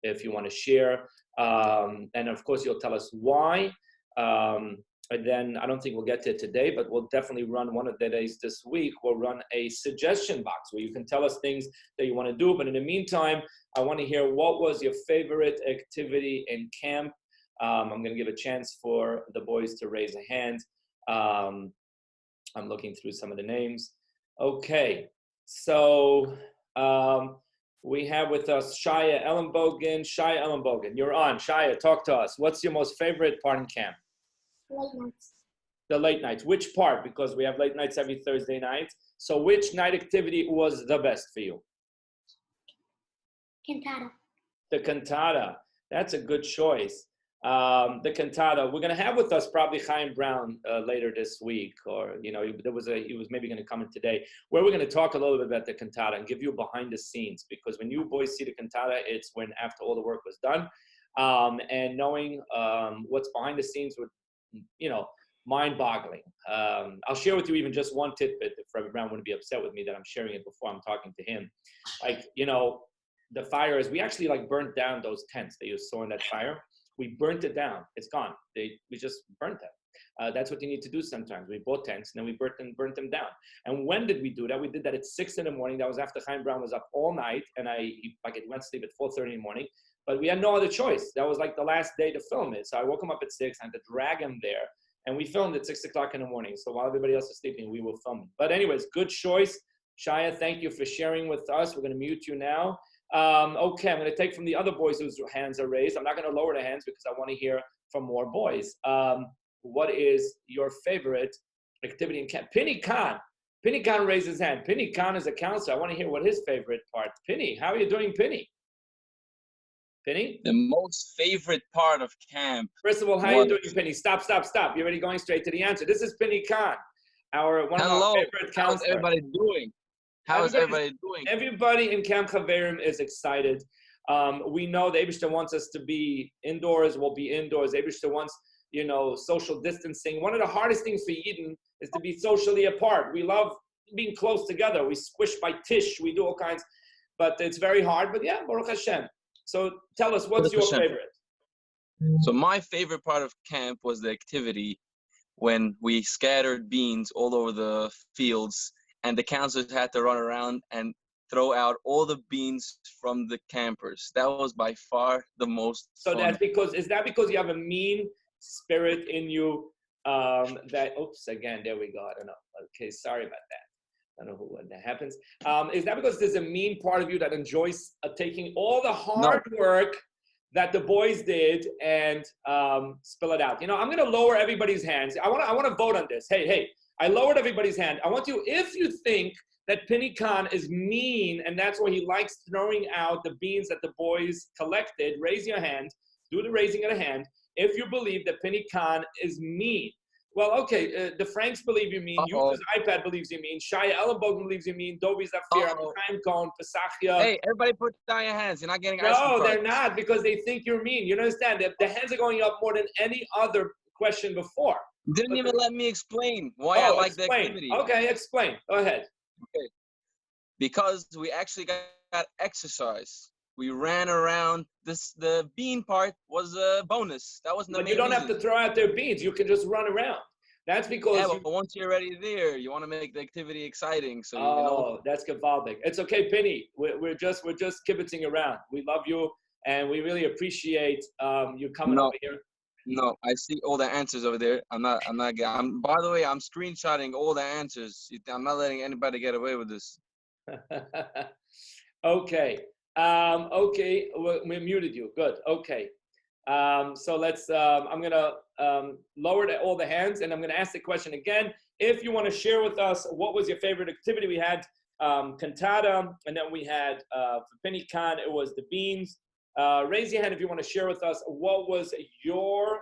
If you want to share, and of course you'll tell us why. And then I don't think we'll get to it today, but we'll definitely run one of the days this week. We'll run a suggestion box where you can tell us things that you want to do. But in the meantime, I want to hear what was your favorite activity in camp. I'm going to give a chance for the boys to raise a hand. I'm looking through some of the names. Okay, so we have with us Shaya Ellenbogen. Shaya Ellenbogen, you're on. Shaya, talk to us. What's your most favorite part in camp? Late nights. The late nights. Which part? Because we have late nights every Thursday night. So which night activity was the best for you? Cantata. The cantata. That's a good choice. The cantata. We're going to have with us probably Chaim Brown later this week, or he was maybe going to come in today, where we're going to talk a little bit about the cantata and give you behind the scenes. Because when you boys see the cantata, it's when after all the work was done, and knowing what's behind the scenes would, mind-boggling. I'll share with you even just one tidbit. If Rabbi Brown wouldn't be upset with me that I'm sharing it before I'm talking to him. The fire is, we actually burnt down those tents that you saw in that fire. We burnt it down. It's gone. We just burnt them. That's what you need to do sometimes. We bought tents and then we burnt them down. And when did we do that? We did that at 6 a.m. That was after Chaim Brown was up all night, and he went to sleep at 4:30 in the morning. But we had no other choice. That was the last day to film it. So I woke him up at 6. I had to drag him there. And we filmed at 6 o'clock in the morning. So while everybody else is sleeping, we will film it. But anyways, good choice. Shaya, thank you for sharing with us. We're going to mute you now. Okay, I'm going to take from the other boys whose hands are raised. I'm not going to lower the hands because I want to hear from more boys. What is your favorite activity in camp? Pinny Khan. Pinny Khan raised his hand. Pinny Khan is a counselor. I want to hear what his favorite part. Pinny, how are you doing, Pinny? Penny? The most favorite part of camp. First of all, how are you doing, Penny? Stop. You're already going straight to the answer. This is Penny Khan, one of our favorite counselors. How's everybody doing? How's everybody doing? Everybody in Camp Chaverim is excited. We know the Eibishter wants us to be indoors. We'll be indoors. The Eibishter wants, social distancing. One of the hardest things for Yidden is to be socially apart. We love being close together. We squish by tish. We do all kinds. But it's very hard. But yeah, Baruch Hashem. So tell us, what's your favorite? So my favorite part of camp was the activity when we scattered beans all over the fields, and the counselors had to run around and throw out all the beans from the campers. That was by far the most fun. Is that because you have a mean spirit in you again, there we go. I don't know. Okay, sorry about that. I don't know when that happens. Is that because there's a mean part of you that enjoys taking all the hard work that the boys did and spill it out? I'm going to lower everybody's hands. I want to vote on this. Hey, I lowered everybody's hand. I want you, if you think that Pinny Khan is mean and that's why he likes throwing out the beans that the boys collected, raise your hand. Do the raising of the hand. If you believe that Pinny Khan is mean. Well, okay, the Franks believe you mean. User's iPad believes you mean. Shaya Ellenbogen believes you mean. Dovi Zafir, Chaim Cohen, Pesachia. Hey, everybody put down your hands. You're not getting ice No, they're not, because they think you're mean. You understand? The hands are going up more than any other question before. You didn't even let me explain why I like the activity. Okay, explain. Go ahead. Okay. Because we actually got exercise. We ran around. The bean part was a bonus. That wasn't the main you don't reason. have to throw out their beans. You can just run around. That's because but once you're already there, you want to make the activity exciting. So that's gewaldig. It's okay, Penny. We're just kibitzing around. We love you, and we really appreciate you coming over here. No, I see all the answers over there. By the way, I'm screenshotting all the answers. I'm not letting anybody get away with this. Okay. Okay, we muted you. Good. Okay. So let's, I'm going to lower all the hands, and I'm going to ask the question again. If you want to share with us what was your favorite activity, we had cantata, and then we had for Penny Khan, it was the beans. Raise your hand if you want to share with us what was your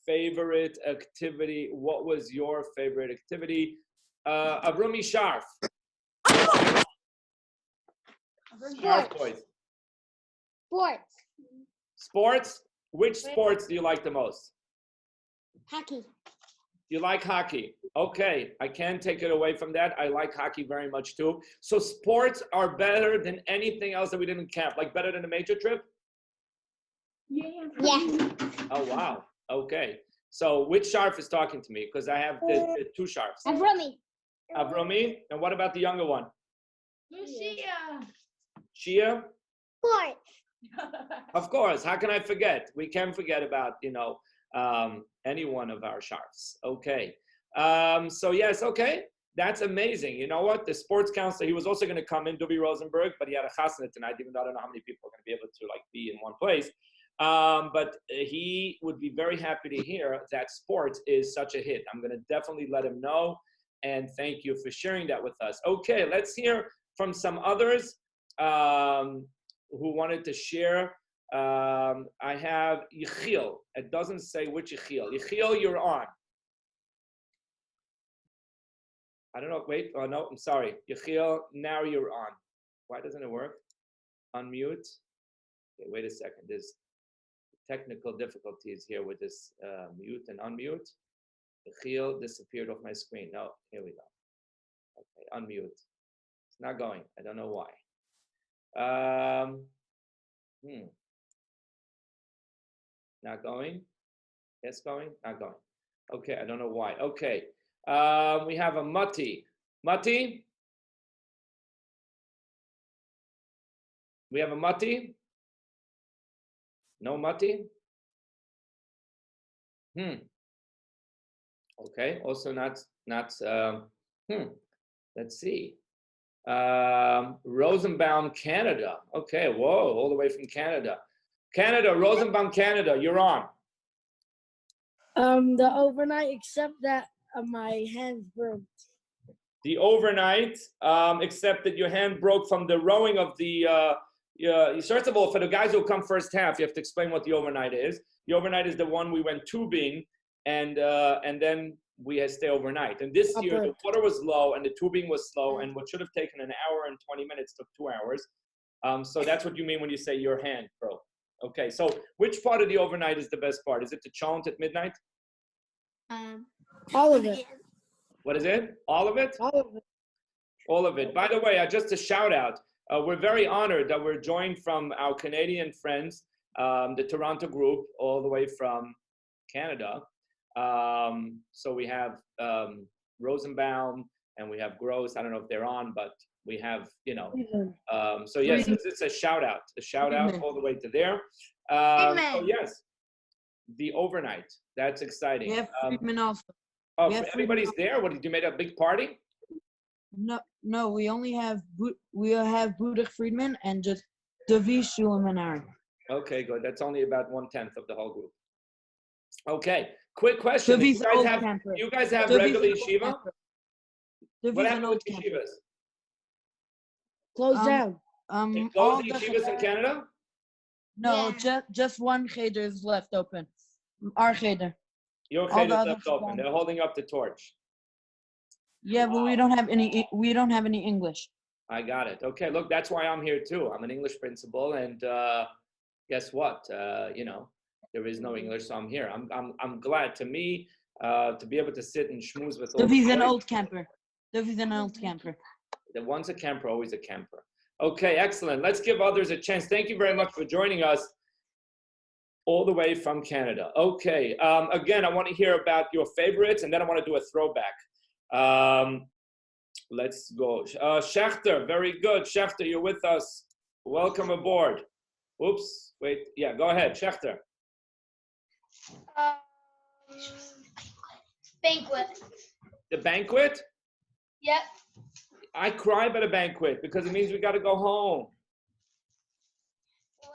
favorite activity. What was your favorite activity? Avrumi Sharf. Sharf boys. Sports. Sports? Which sports do you like the most? Hockey. You like hockey. Okay, I can't take it away from that. I like hockey very much too. So sports are better than anything else that we did in camp, like better than a major trip? Yeah. Oh, wow. Okay. So which sharf is talking to me? Because I have the two sharfs. Avrami. Avrami. And what about the younger one? Lucia. Shia? Sports. Of course. How can I forget? We can't forget about, any one of our sharfs. Okay. So yes, okay. That's amazing. You know what? The sports counselor, he was also going to come in, Dubi Rosenberg, but he had a chasna tonight, even though I don't know how many people are going to be able to be in one place. But he would be very happy to hear that sports is such a hit. I'm going to definitely let him know. And thank you for sharing that with us. Okay, let's hear from some others who wanted to share. I have Yechiel. It doesn't say which Yechiel. Yechiel, you're on. I don't know. Wait. Oh, no. I'm sorry. Yechiel, now you're on. Why doesn't it work? Unmute. Okay, wait a second. There's technical difficulties here with this mute and unmute. Yechiel disappeared off my screen. No, here we go. Okay, unmute. It's not going. I don't know why. Not going. Yes, going. Not going. Okay, I don't know why. Okay. We have a Mati. Mati? We have a Mati? No Mati? Okay, also not let's see. Rosenbaum, Canada. Okay, whoa, all the way from Canada. Canada, Rosenbaum, Canada, you're on. The overnight, except that my hands broke. The overnight, except that your hand broke from the rowing of the, first of all, for the guys who come first half, you have to explain what the overnight is. The overnight is the one we went tubing, and then we had to stay overnight. And this year, the water was low, and the tubing was slow, and what should have taken an hour and 20 minutes took 2 hours. So that's what you mean when you say your hand broke. Okay, so which part of the overnight is the best part? Is it the chant at midnight? All of it. What is it? All of it? All of it. All of it. By the way, just a shout out. We're very honored that we're joined from our Canadian friends, the Toronto group, all the way from Canada. So we have Rosenbaum and we have Gross. I don't know if they're on, but we have, so yes, it's a shout out all the way to there. So yes, the overnight. That's exciting. We have Friedman also. Oh, everybody's there? What, did you make a big party? No, we only have Budach Friedman and just Davi, Shulam, and Aaron. Okay, good. That's only about 1/10 of the whole group. Okay, quick question. Do you guys have regular yeshiva? What happened with yeshivas? Closed down. They closed the yeshivas in Canada? No, just one cheder is left open. Our cheder. Your cheder is left open. They're holding up the torch. Yeah, but we don't have any. We don't have any English. I got it. Okay, look, that's why I'm here too. I'm an English principal, and guess what? There is no English, so I'm here. I'm glad. To me, to be able to sit and schmooze with all. Davi's an old camper. Davi's an old camper. The once a camper, always a camper. Okay, excellent. Let's give others a chance. Thank you very much for joining us all the way from Canada. Okay, again, I want to hear about your favorites, and then I want to do a throwback. Let's go. Schechter, very good. Schechter, you're with us. Welcome aboard. Oops, wait. Yeah, go ahead, Schechter. Banquet. The banquet? Yep. I cry at a banquet because it means we got to go home.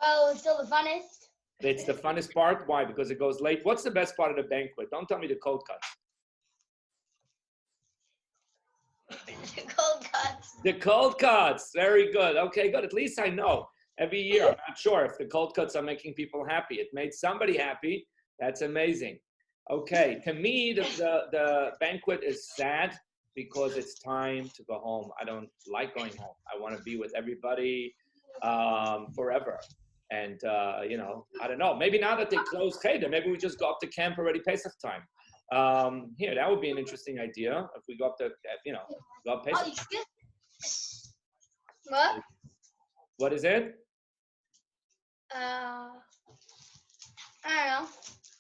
Well, it's still the funnest. It's the funnest part. Why? Because it goes late. What's the best part of the banquet? Don't tell me the cold cuts. The cold cuts. The cold cuts. Very good. Okay, good. At least I know. Every year, I'm not sure if the cold cuts are making people happy. It made somebody happy. That's amazing. Okay, to me, the banquet is sad because it's time to go home. I don't like going home. I want to be with everybody forever. And, you know, I don't know. Maybe now that they closed Cheder, maybe we just go up to camp already Pesach time. Here, that would be an interesting idea if we go up to, you know, go up Pesach. What? What is it? I don't know.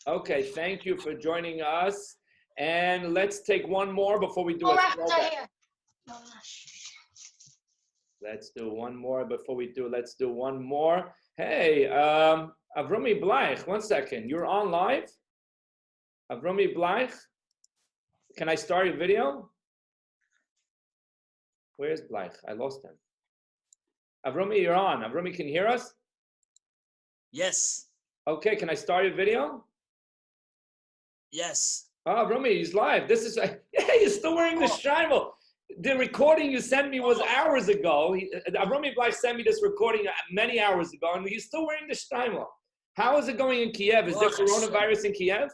Okay, thank you for joining us. And let's take one more before we do Oh, a right throwback. here. Let's do one more before we do. Let's do one more. Hey, Avrami Bleich, 1 second. You're on live? Avrami Bleich? Can I start your video? Where's Bleich? I lost him. Avrami, you're on. Avrami, can you hear us? Yes. Okay, can I start your video? Yes. Oh, Avrami, he's live. This is, yeah, you're still wearing the shtimal. The recording you sent me was hours ago. Avrami Bleich sent me this recording many hours ago, and he's still wearing the shtimal. How is it going in Kiev? Is there coronavirus in Kiev?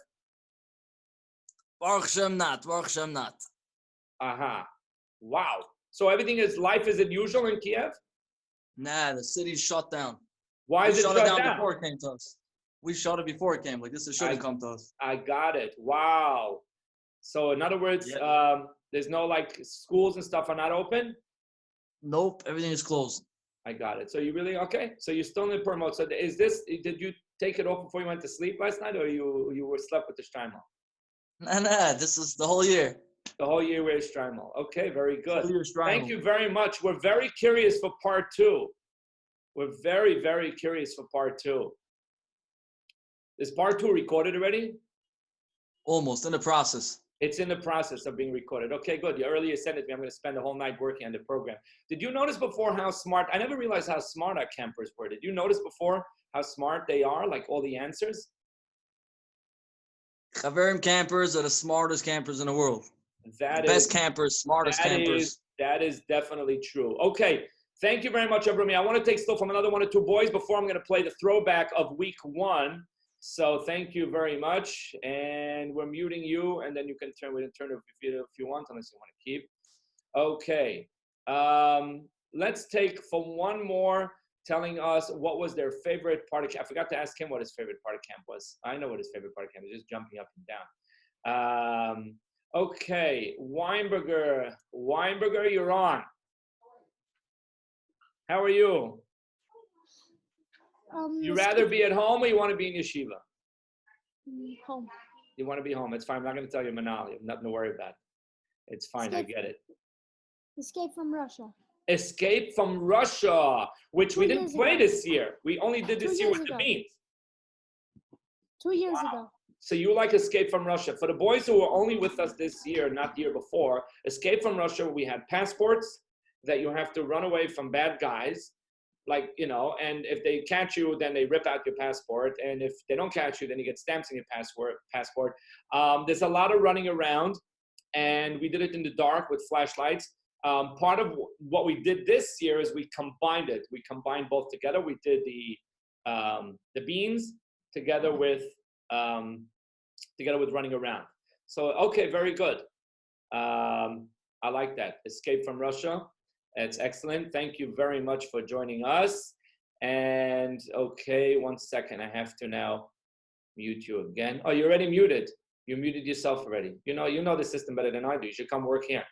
Baruch Hashem not. Baruch Hashem not. Aha. Wow. So everything is life as usual in Kiev? Nah, the city's shut down. Why is it shut down? Before it came to us. We shut it before it came. Like this shouldn't come to us. I got it. Wow. So in other words, there's no like schools and stuff are not open? Nope, everything is closed. I got it. So you really okay? So you're still in the Purim mode. So is this? Did you take it off before you went to sleep last night, or you were slept with the shtimal? Nah. This is the whole year. The whole year we're shtimal. Okay, very good. Whole year Thank you very much. We're very curious for part 2. We're very, very curious for part 2. Is part 2 recorded already? Almost in the process. It's in the process of being recorded. Okay, good. You earlier sent it to me. I'm going to spend the whole night working on the program. Did you notice before how smart? I never realized how smart our campers were. Did you notice before how smart they are? Like all the answers. Chaverim campers are the smartest campers in the world. That best campers, smartest campers. That is definitely true. Okay, thank you very much, Avrami. I want to take still from another 1 or 2 boys before I'm going to play the throwback of week 1. So thank you very much, and we're muting you, and then you can turn. We can turn it if you want, unless you want to keep. Okay, let's take from one more telling us what was their favorite part of camp. I forgot to ask him what his favorite part of camp was. I know what his favorite part of camp is, just jumping up and down. Okay, Weinberger, you're on. How are you? You rather be at home or you want to be in yeshiva? Home. You want to be home. It's fine. I'm not going to tell you Manali. You have nothing to worry about. It's fine. I get it. Escape from Russia. Escape from Russia, which we didn't play this year. We only did this year with the beans. 2 years ago. So you like Escape from Russia. For the boys who were only with us this year, not the year before, Escape from Russia, we had passports that you have to run away from bad guys. Like, you know, and if they catch you, then they rip out your passport. And if they don't catch you, then you get stamps in your passport. There's a lot of running around, and we did it in the dark with flashlights. Part of what we did this year is we combined it. We combined both together. We did the beans together with running around. So, okay, very good. I like that. Escape from Russia. It's excellent. Thank you very much for joining us. And okay, 1 second. I have to now mute you again. Oh, you're already muted. You muted yourself already. You know the system better than I do. You should come work here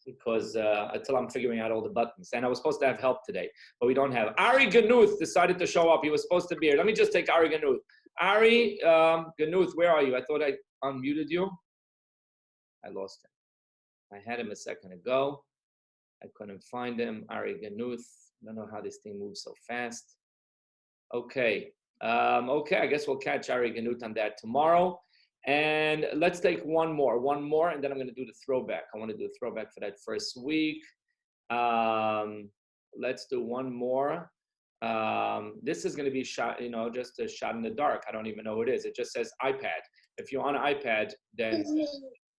because until I'm figuring out all the buttons. And I was supposed to have help today, but we don't have. Ari Ganuth decided to show up. He was supposed to be here. Let me just take Ari Ganuth. Ari Ganuth, where are you? I thought I unmuted you. I lost him. I had him a second ago. I couldn't find him. Ari Ganuth. I don't know how this thing moves so fast. Okay. Okay, I guess we'll catch Ari Ganuth on that tomorrow. And let's take one more, and then I'm going to do the throwback. I want to do a throwback for that first week. Let's do one more. This is going to be shot, just a shot in the dark. I don't even know what it is. It just says iPad. If you're on an iPad, then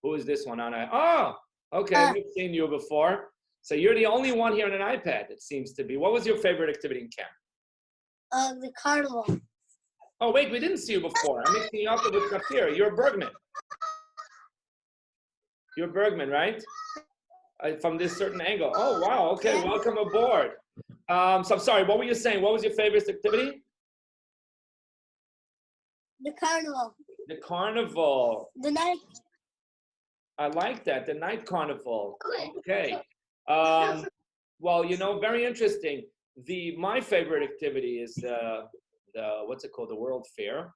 who is this one on? Oh, okay. We've seen you before. So you're the only one here on an iPad, it seems to be. What was your favorite activity in camp? The carnival. Oh, wait, we didn't see you before. I'm mixing you up with Kafir. You're Bergman. You're Bergman, right? From this certain angle. Oh, wow. Okay, welcome aboard. So I'm sorry, what were you saying? What was your favorite activity? The carnival. The carnival. The night. I like that. The night carnival. Okay. Well, very interesting. My favorite activity is the what's it called? The World Fair.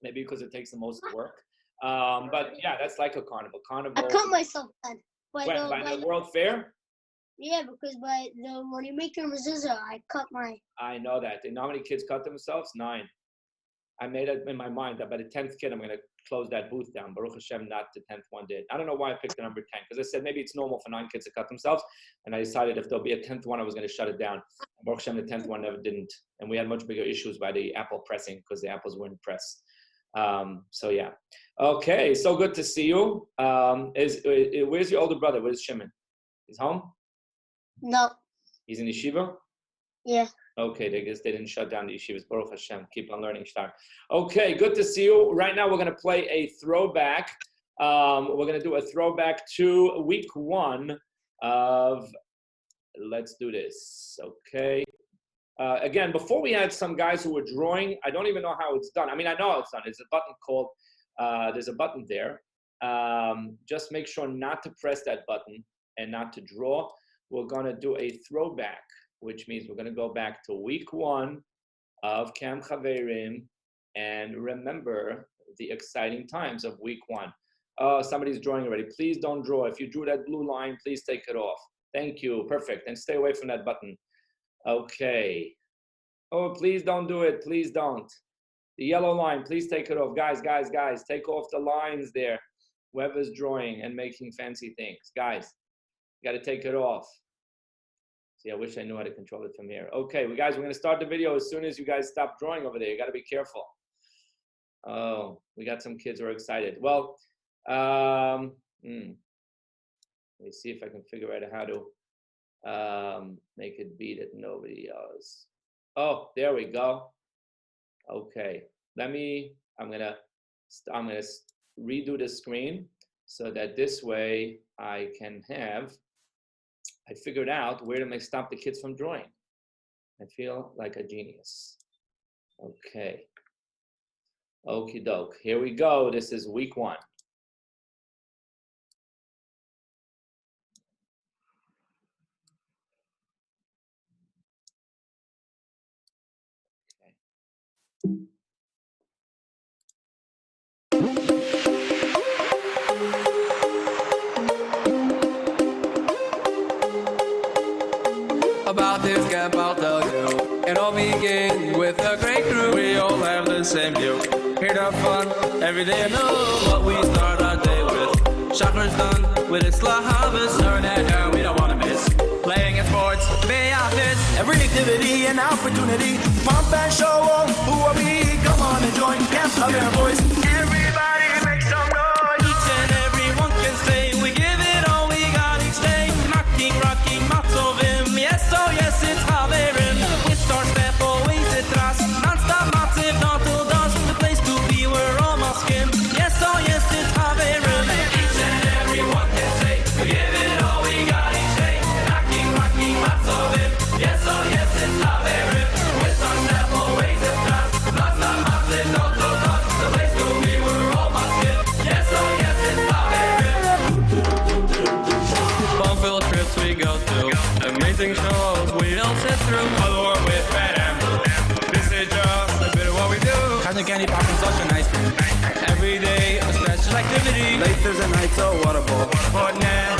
Maybe because it takes the most work. But yeah, that's like a carnival. Carnival. I cut myself then. By the World Fair? Yeah, because when you make your mezuzah, I cut my. I know that. You know how many kids cut themselves? 9. I made it in my mind that by the 10th kid, I'm going to close that booth down. Baruch Hashem, not the 10th one did. I don't know why I picked the number 10, because I said maybe it's normal for 9 kids to cut themselves. And I decided if there'll be a 10th one, I was going to shut it down. And Baruch Hashem, the 10th one never didn't. And we had much bigger issues by the apple pressing, because the apples weren't pressed. So yeah. Okay, so good to see you. Where's your older brother? Where's Shimon? He's home? No. He's in yeshiva? Yeah. Okay, they didn't shut down the yeshivos. Baruch Hashem, keep on learning, shtar. Okay, good to see you. Right now, we're going to play a throwback. We're going to do a throwback to week 1 of. Let's do this. Okay. Again, before we had some guys who were drawing. I don't even know how it's done. I mean, I know how it's done. It's a button called. There's a button there. Just make sure not to press that button and not to draw. We're going to do a throwback, which means we're going to go back to week 1 of Camp Chaverim and remember the exciting times of week 1. Somebody's drawing already. Please don't draw. If you drew that blue line, please take it off. Thank you. Perfect. And stay away from that button. Okay. Oh, please don't do it. Please don't. The yellow line, please take it off. Guys, take off the lines there. Whoever's drawing and making fancy things. Guys, you got to take it off. See, I wish I knew how to control it from here. Okay, guys, we're going to start the video as soon as you guys stop drawing over there. You got to be careful. Oh, we got some kids who are excited. Well, let me see if I can figure out how to make it be that nobody else. Oh, there we go. Okay, I'm gonna redo the screen so that this way I figured out where to stop the kids from drawing. I feel like a genius. Okay. Okie doke. Here we go. This is week 1. About this camp I'll tell you. It all begins with a great crew. We all have the same view. Here to have fun every day anew. What we start our day with. Shacha's done with its lahavas. Turn that down, we don't wanna miss. Playing in sports, be office. Every activity and opportunity. Pump and show off who are we. Come on and join Camp Chaverimboyz. Everybody make some noise. Each and every one can say we give it all we got each day. Knocking, rocking, matzovim. Yes, oh yes, it's Chaverim. With our step always it trust. Non-stop matziv, not till dusk. The place to be, we're all maskim. Yes, oh yes, it's Chaverim. Each and every one can say we give it all we got each day. Knocking, rocking, matzovim. Yes, oh yes, it's Chaverim. With our step always it trust. Non-stop matziv, not till dusk. The place to be, we're all maskim. Yes, oh yes, it's Chaverim. Fun-filled trips we go to. Amazing shows we all sit through. Color with red and blue. This is just a bit of what we do. Having candy pop and such a nice food. Every day a special activity. Late Thursday night, so water ball. But now,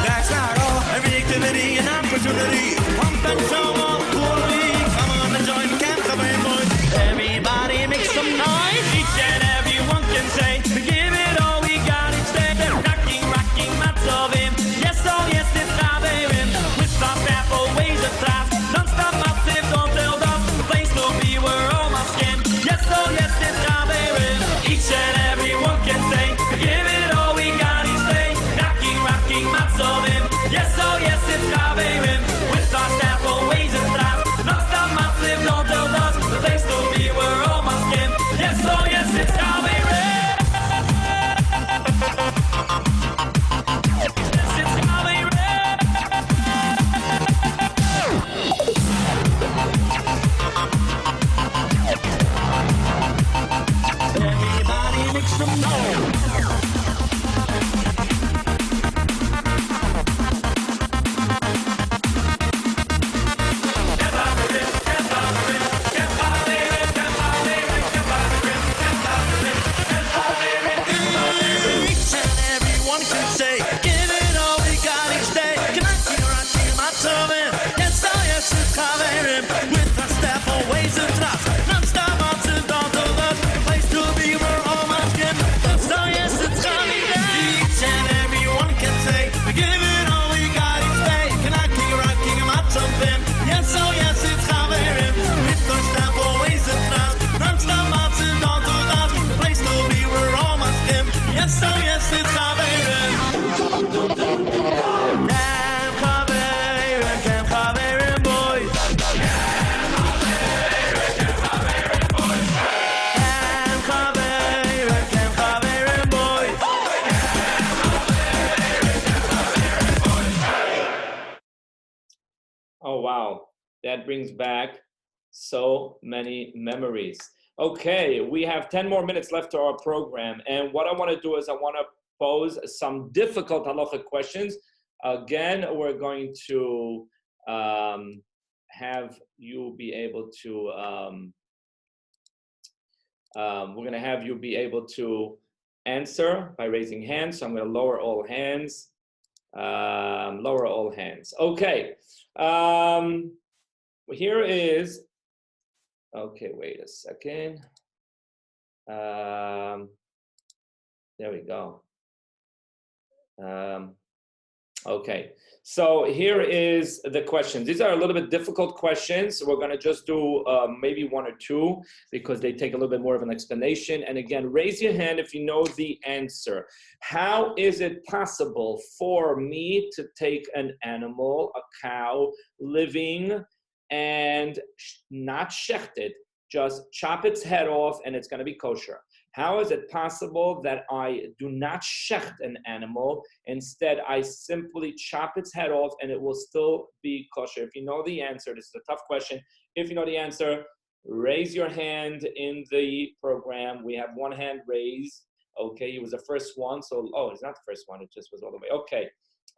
that's not all. Every activity and opportunity. Pump and show off all week. Come on and join Camp Chaverimboyz. Everybody make some noise. Each and every one can say, give it all we got each day. Knocking, rocking, matzovim. Yes, oh yes, it's Chaverim. With our staff always a trust. Non-stop massive, don't tell us. The place to be, we're all maskim. Yes, oh yes, it's Chaverim. Each and every one can say, give it all we got each day. Knocking, rocking, matzovim. Yes, oh yes, it's Chaverim. With our staff always a trust. Non-stop massive, don't tell us. The place to be, we're all maskim. Yes, oh yes, it's Chaverim. Wow, that brings back so many memories. Okay, we have 10 more minutes left to our program. And what I want to do is I want to pose some difficult halachic questions. Again, we're going to have you be able to answer by raising hands. So I'm going to lower all hands. Okay. Here is. Okay, wait a second. There we go. Okay, so here is the questions. These are a little bit difficult questions. We're going to just do maybe one or two because they take a little bit more of an explanation. And again, raise your hand if you know the answer. How is it possible for me to take an animal, a cow, living and not shechted, just chop its head off and it's going to be kosher? How is it possible that I do not shecht an animal, instead I simply chop its head off and it will still be kosher? If you know the answer, this is a tough question. If you know the answer, raise your hand in the program. We have one hand raised. Okay, he was the first one. So, it's not the first one. It just was all the way. Okay,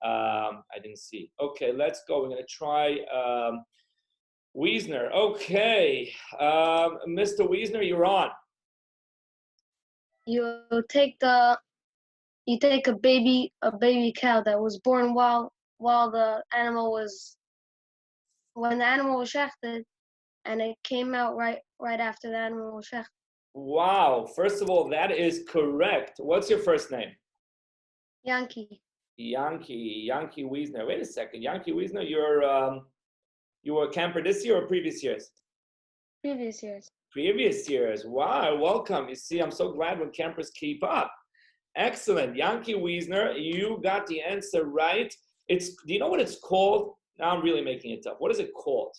I didn't see. Okay, let's go. We're going to try Wiesner. Okay, Mr. Wiesner, you're on. You take a baby cow that was born while when the animal was shechted, and it came out right after the animal was shechted. Wow! First of all, that is correct. What's your first name? Yankee Wiesner. Wait a second, Yankee Wiesner. You were a camper this year or previous years? Previous years. Previous years. Wow, welcome. You see, I'm so glad when campers keep up. Excellent. Yankee Wiesner, you got the answer right. Do you know what it's called? Now I'm really making it tough. What is it called?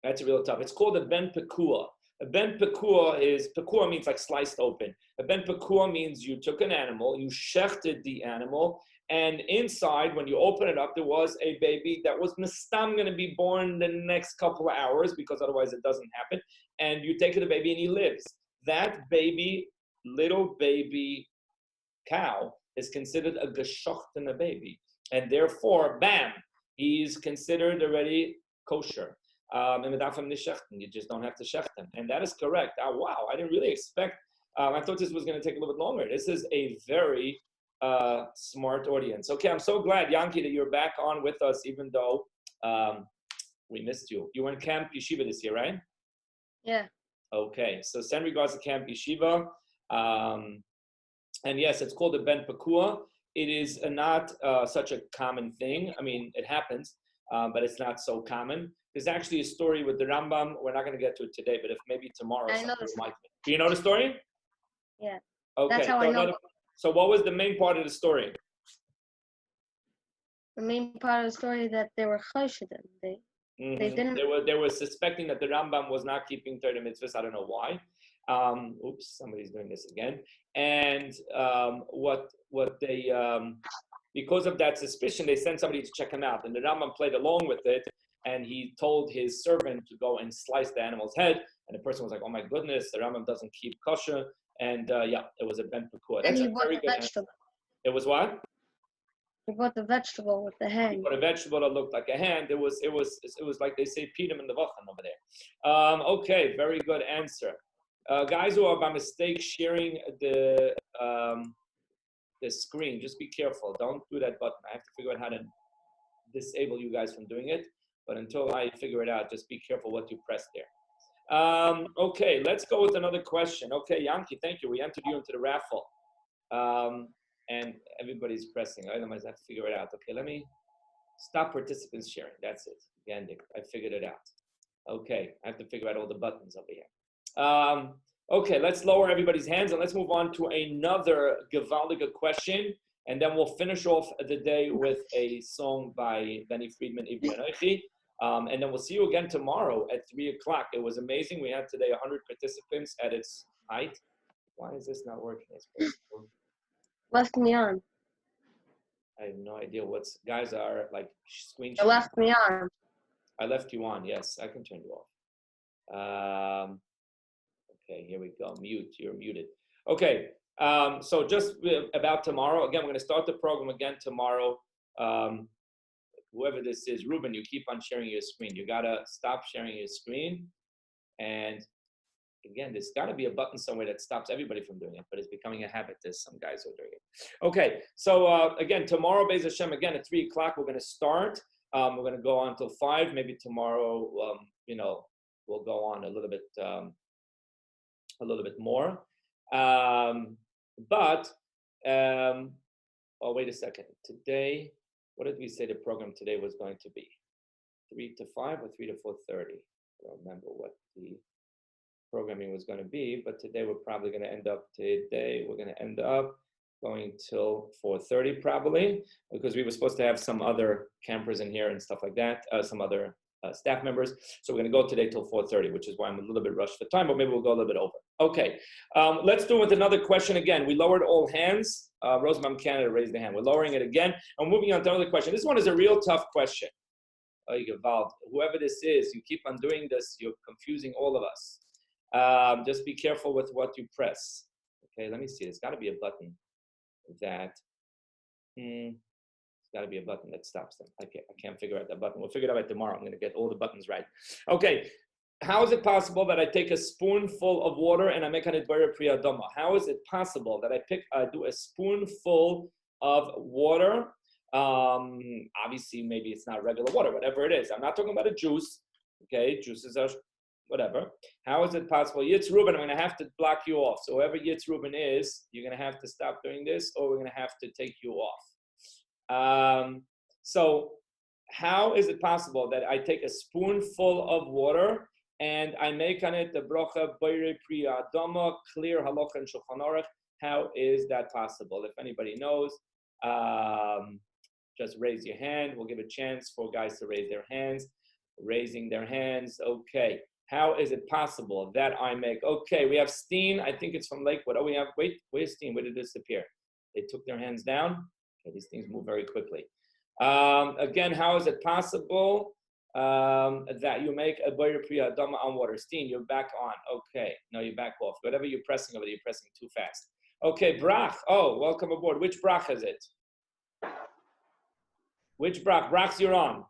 That's real tough. It's called a ben pekua. A ben pekua means like sliced open. A ben pekua means you took an animal, you shechted the animal, and inside, when you open it up, there was a baby that was mistam going to be born the next couple of hours, because otherwise it doesn't happen. And you take the baby and he lives. That baby, little baby cow, is considered a geschochtene baby. And therefore, bam, he's considered already kosher. You just don't have to shecht him. And that is correct. Wow, I didn't really expect, I thought this was going to take a little bit longer. This is a very smart audience. Okay, I'm so glad, Yankee, that you're back on with us, even though we missed you. You were in Camp Yeshiva this year, right? Yeah. Okay, so send regards to Camp Yeshiva. And yes, it's called a ben pekua. It is not such a common thing. I mean, it happens, but it's not so common. There's actually a story with the Rambam. We're not going to get to it today, but if maybe tomorrow. I know the story. Do you know the story? Yeah. Okay. That's how I know. So what was the main part of the story? The main part of the story that they were choshedim. They didn't. They were suspecting that the Rambam was not keeping Torah mitzvahs. I don't know why. Oops, somebody's doing this again. And what they because of that suspicion, they sent somebody to check him out, and the Rambam played along with it. And he told his servant to go and slice the animal's head. And the person was like, "Oh my goodness, the Rambam doesn't keep kosher." And it was a ben pekua. That's a very good answer. It was what? He bought the vegetable with the hand. He bought a vegetable that looked like a hand. It was like they say Purim in the Vachan over there. Okay, very good answer. Guys who are by mistake sharing the screen, just be careful. Don't do that button. I have to figure out how to disable you guys from doing it. But until I figure it out, just be careful what you press there. Okay, let's go with another question. Okay, Yankee, thank you. We entered you into the raffle. And everybody's pressing. Otherwise, I have to figure it out. Okay, let me stop participants sharing. That's it. Gandik, I figured it out. Okay, I have to figure out all the buttons over here. Okay, let's lower everybody's hands and let's move on to another Gewaldige question. And then we'll finish off the day with a song by Benny Friedman, Ivri Anochi. And then we'll see you again tomorrow at 3 o'clock. It was amazing. We had today 100 participants at its height. Why is this not working? Left me on. I have no idea what's guys are like screen. You left me on. I left you on. Yes, I can turn you off. Okay, here we go. Mute. You're muted. Okay. So just about tomorrow. Again, we're going to start the program again tomorrow. Whoever this is, Ruben, you keep on sharing your screen. You gotta stop sharing your screen. And again, there's got to be a button somewhere that stops everybody from doing it, but it's becoming a habit. There's some guys who are doing it. Okay, so again, tomorrow, Be'ez Hashem, again at 3 o'clock, we're going to start. We're going to go on till 5. Maybe tomorrow, we'll go on a little bit more. Wait a second. Today, what did we say the program today was going to be? 3 to 5 or 3 to 4:30? I don't remember what the programming was going to be, but today we're probably going to end up going till 4:30 probably, because we were supposed to have some other campers in here and stuff like that, some other staff members. So we're going to go today till 4:30, which is why I'm a little bit rushed for time, but maybe we'll go a little bit over. Okay, let's do it with another question again. We lowered all hands. Rosemont Canada raised the hand. We're lowering it again. I'm moving on to another question. This one is a real tough question. Whoever this is, you keep on doing this, you're confusing all of us. Just be careful with what you press. Okay, let me see. There's got to be a button that stops them. I can't figure out that button. We'll figure it out tomorrow. I'm going to get all the buttons right. Okay, how is it possible that I take a spoonful of water and I make an idbara priyadoma? How is it possible that I do a spoonful of water? Obviously, maybe it's not regular water, whatever it is. I'm not talking about a juice. Okay, juices are whatever. How is it possible? Yitz Ruben, I'm going to have to block you off. So whoever Yitz Ruben is, you're going to have to stop doing this, or we're going to have to take you off. So how is it possible that I take a spoonful of water and I make on it the brocha boire priya adama, clear halacha and shulchan aruch? How is that possible? If anybody knows, just raise your hand. We'll give a chance for guys to raise their hands. Raising their hands. Okay. How is it possible that I make? Okay, we have Steen. I think it's from Lakewood. Oh, we have, where's Steen? Where did this appear? They took their hands down. Okay, these things move very quickly. Again, how is it possible that you make a boyer priya adama on water? Steen, you're back on. Okay, no, you're back off. Whatever you're pressing over there, you're pressing too fast. Okay, brach. Oh, welcome aboard. Which brach is it? Which brach? Brachs, you're on.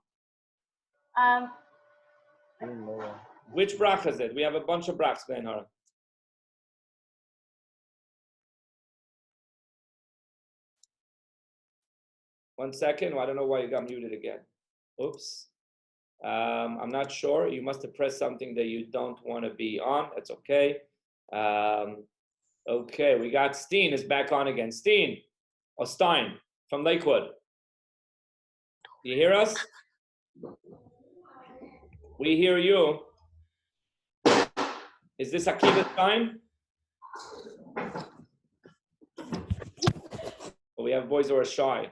Which brach is it? We have a bunch of brachs, Benhara. One second. I don't know why you got muted again. Oops. I'm not sure. You must have pressed something that you don't want to be on. That's okay. Okay, we got Steen is back on again. Steen or Stein from Lakewood. Do you hear us? We hear you. Is this Akiva Stein? Well, we have boys who are shy.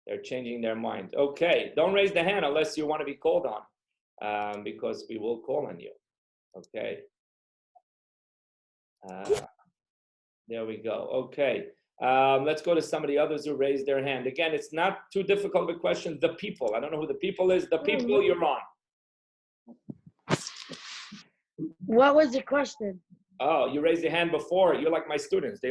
They're changing their mind. Okay, don't raise the hand unless you want to be called on, because we will call on you. Okay. There we go. Okay. Let's go to some of the others who raised their hand. Again, it's not too difficult of a question. The people. I don't know who the people is. The people, you're on. What was the question? Oh, you raised your hand before. You're like my students. They always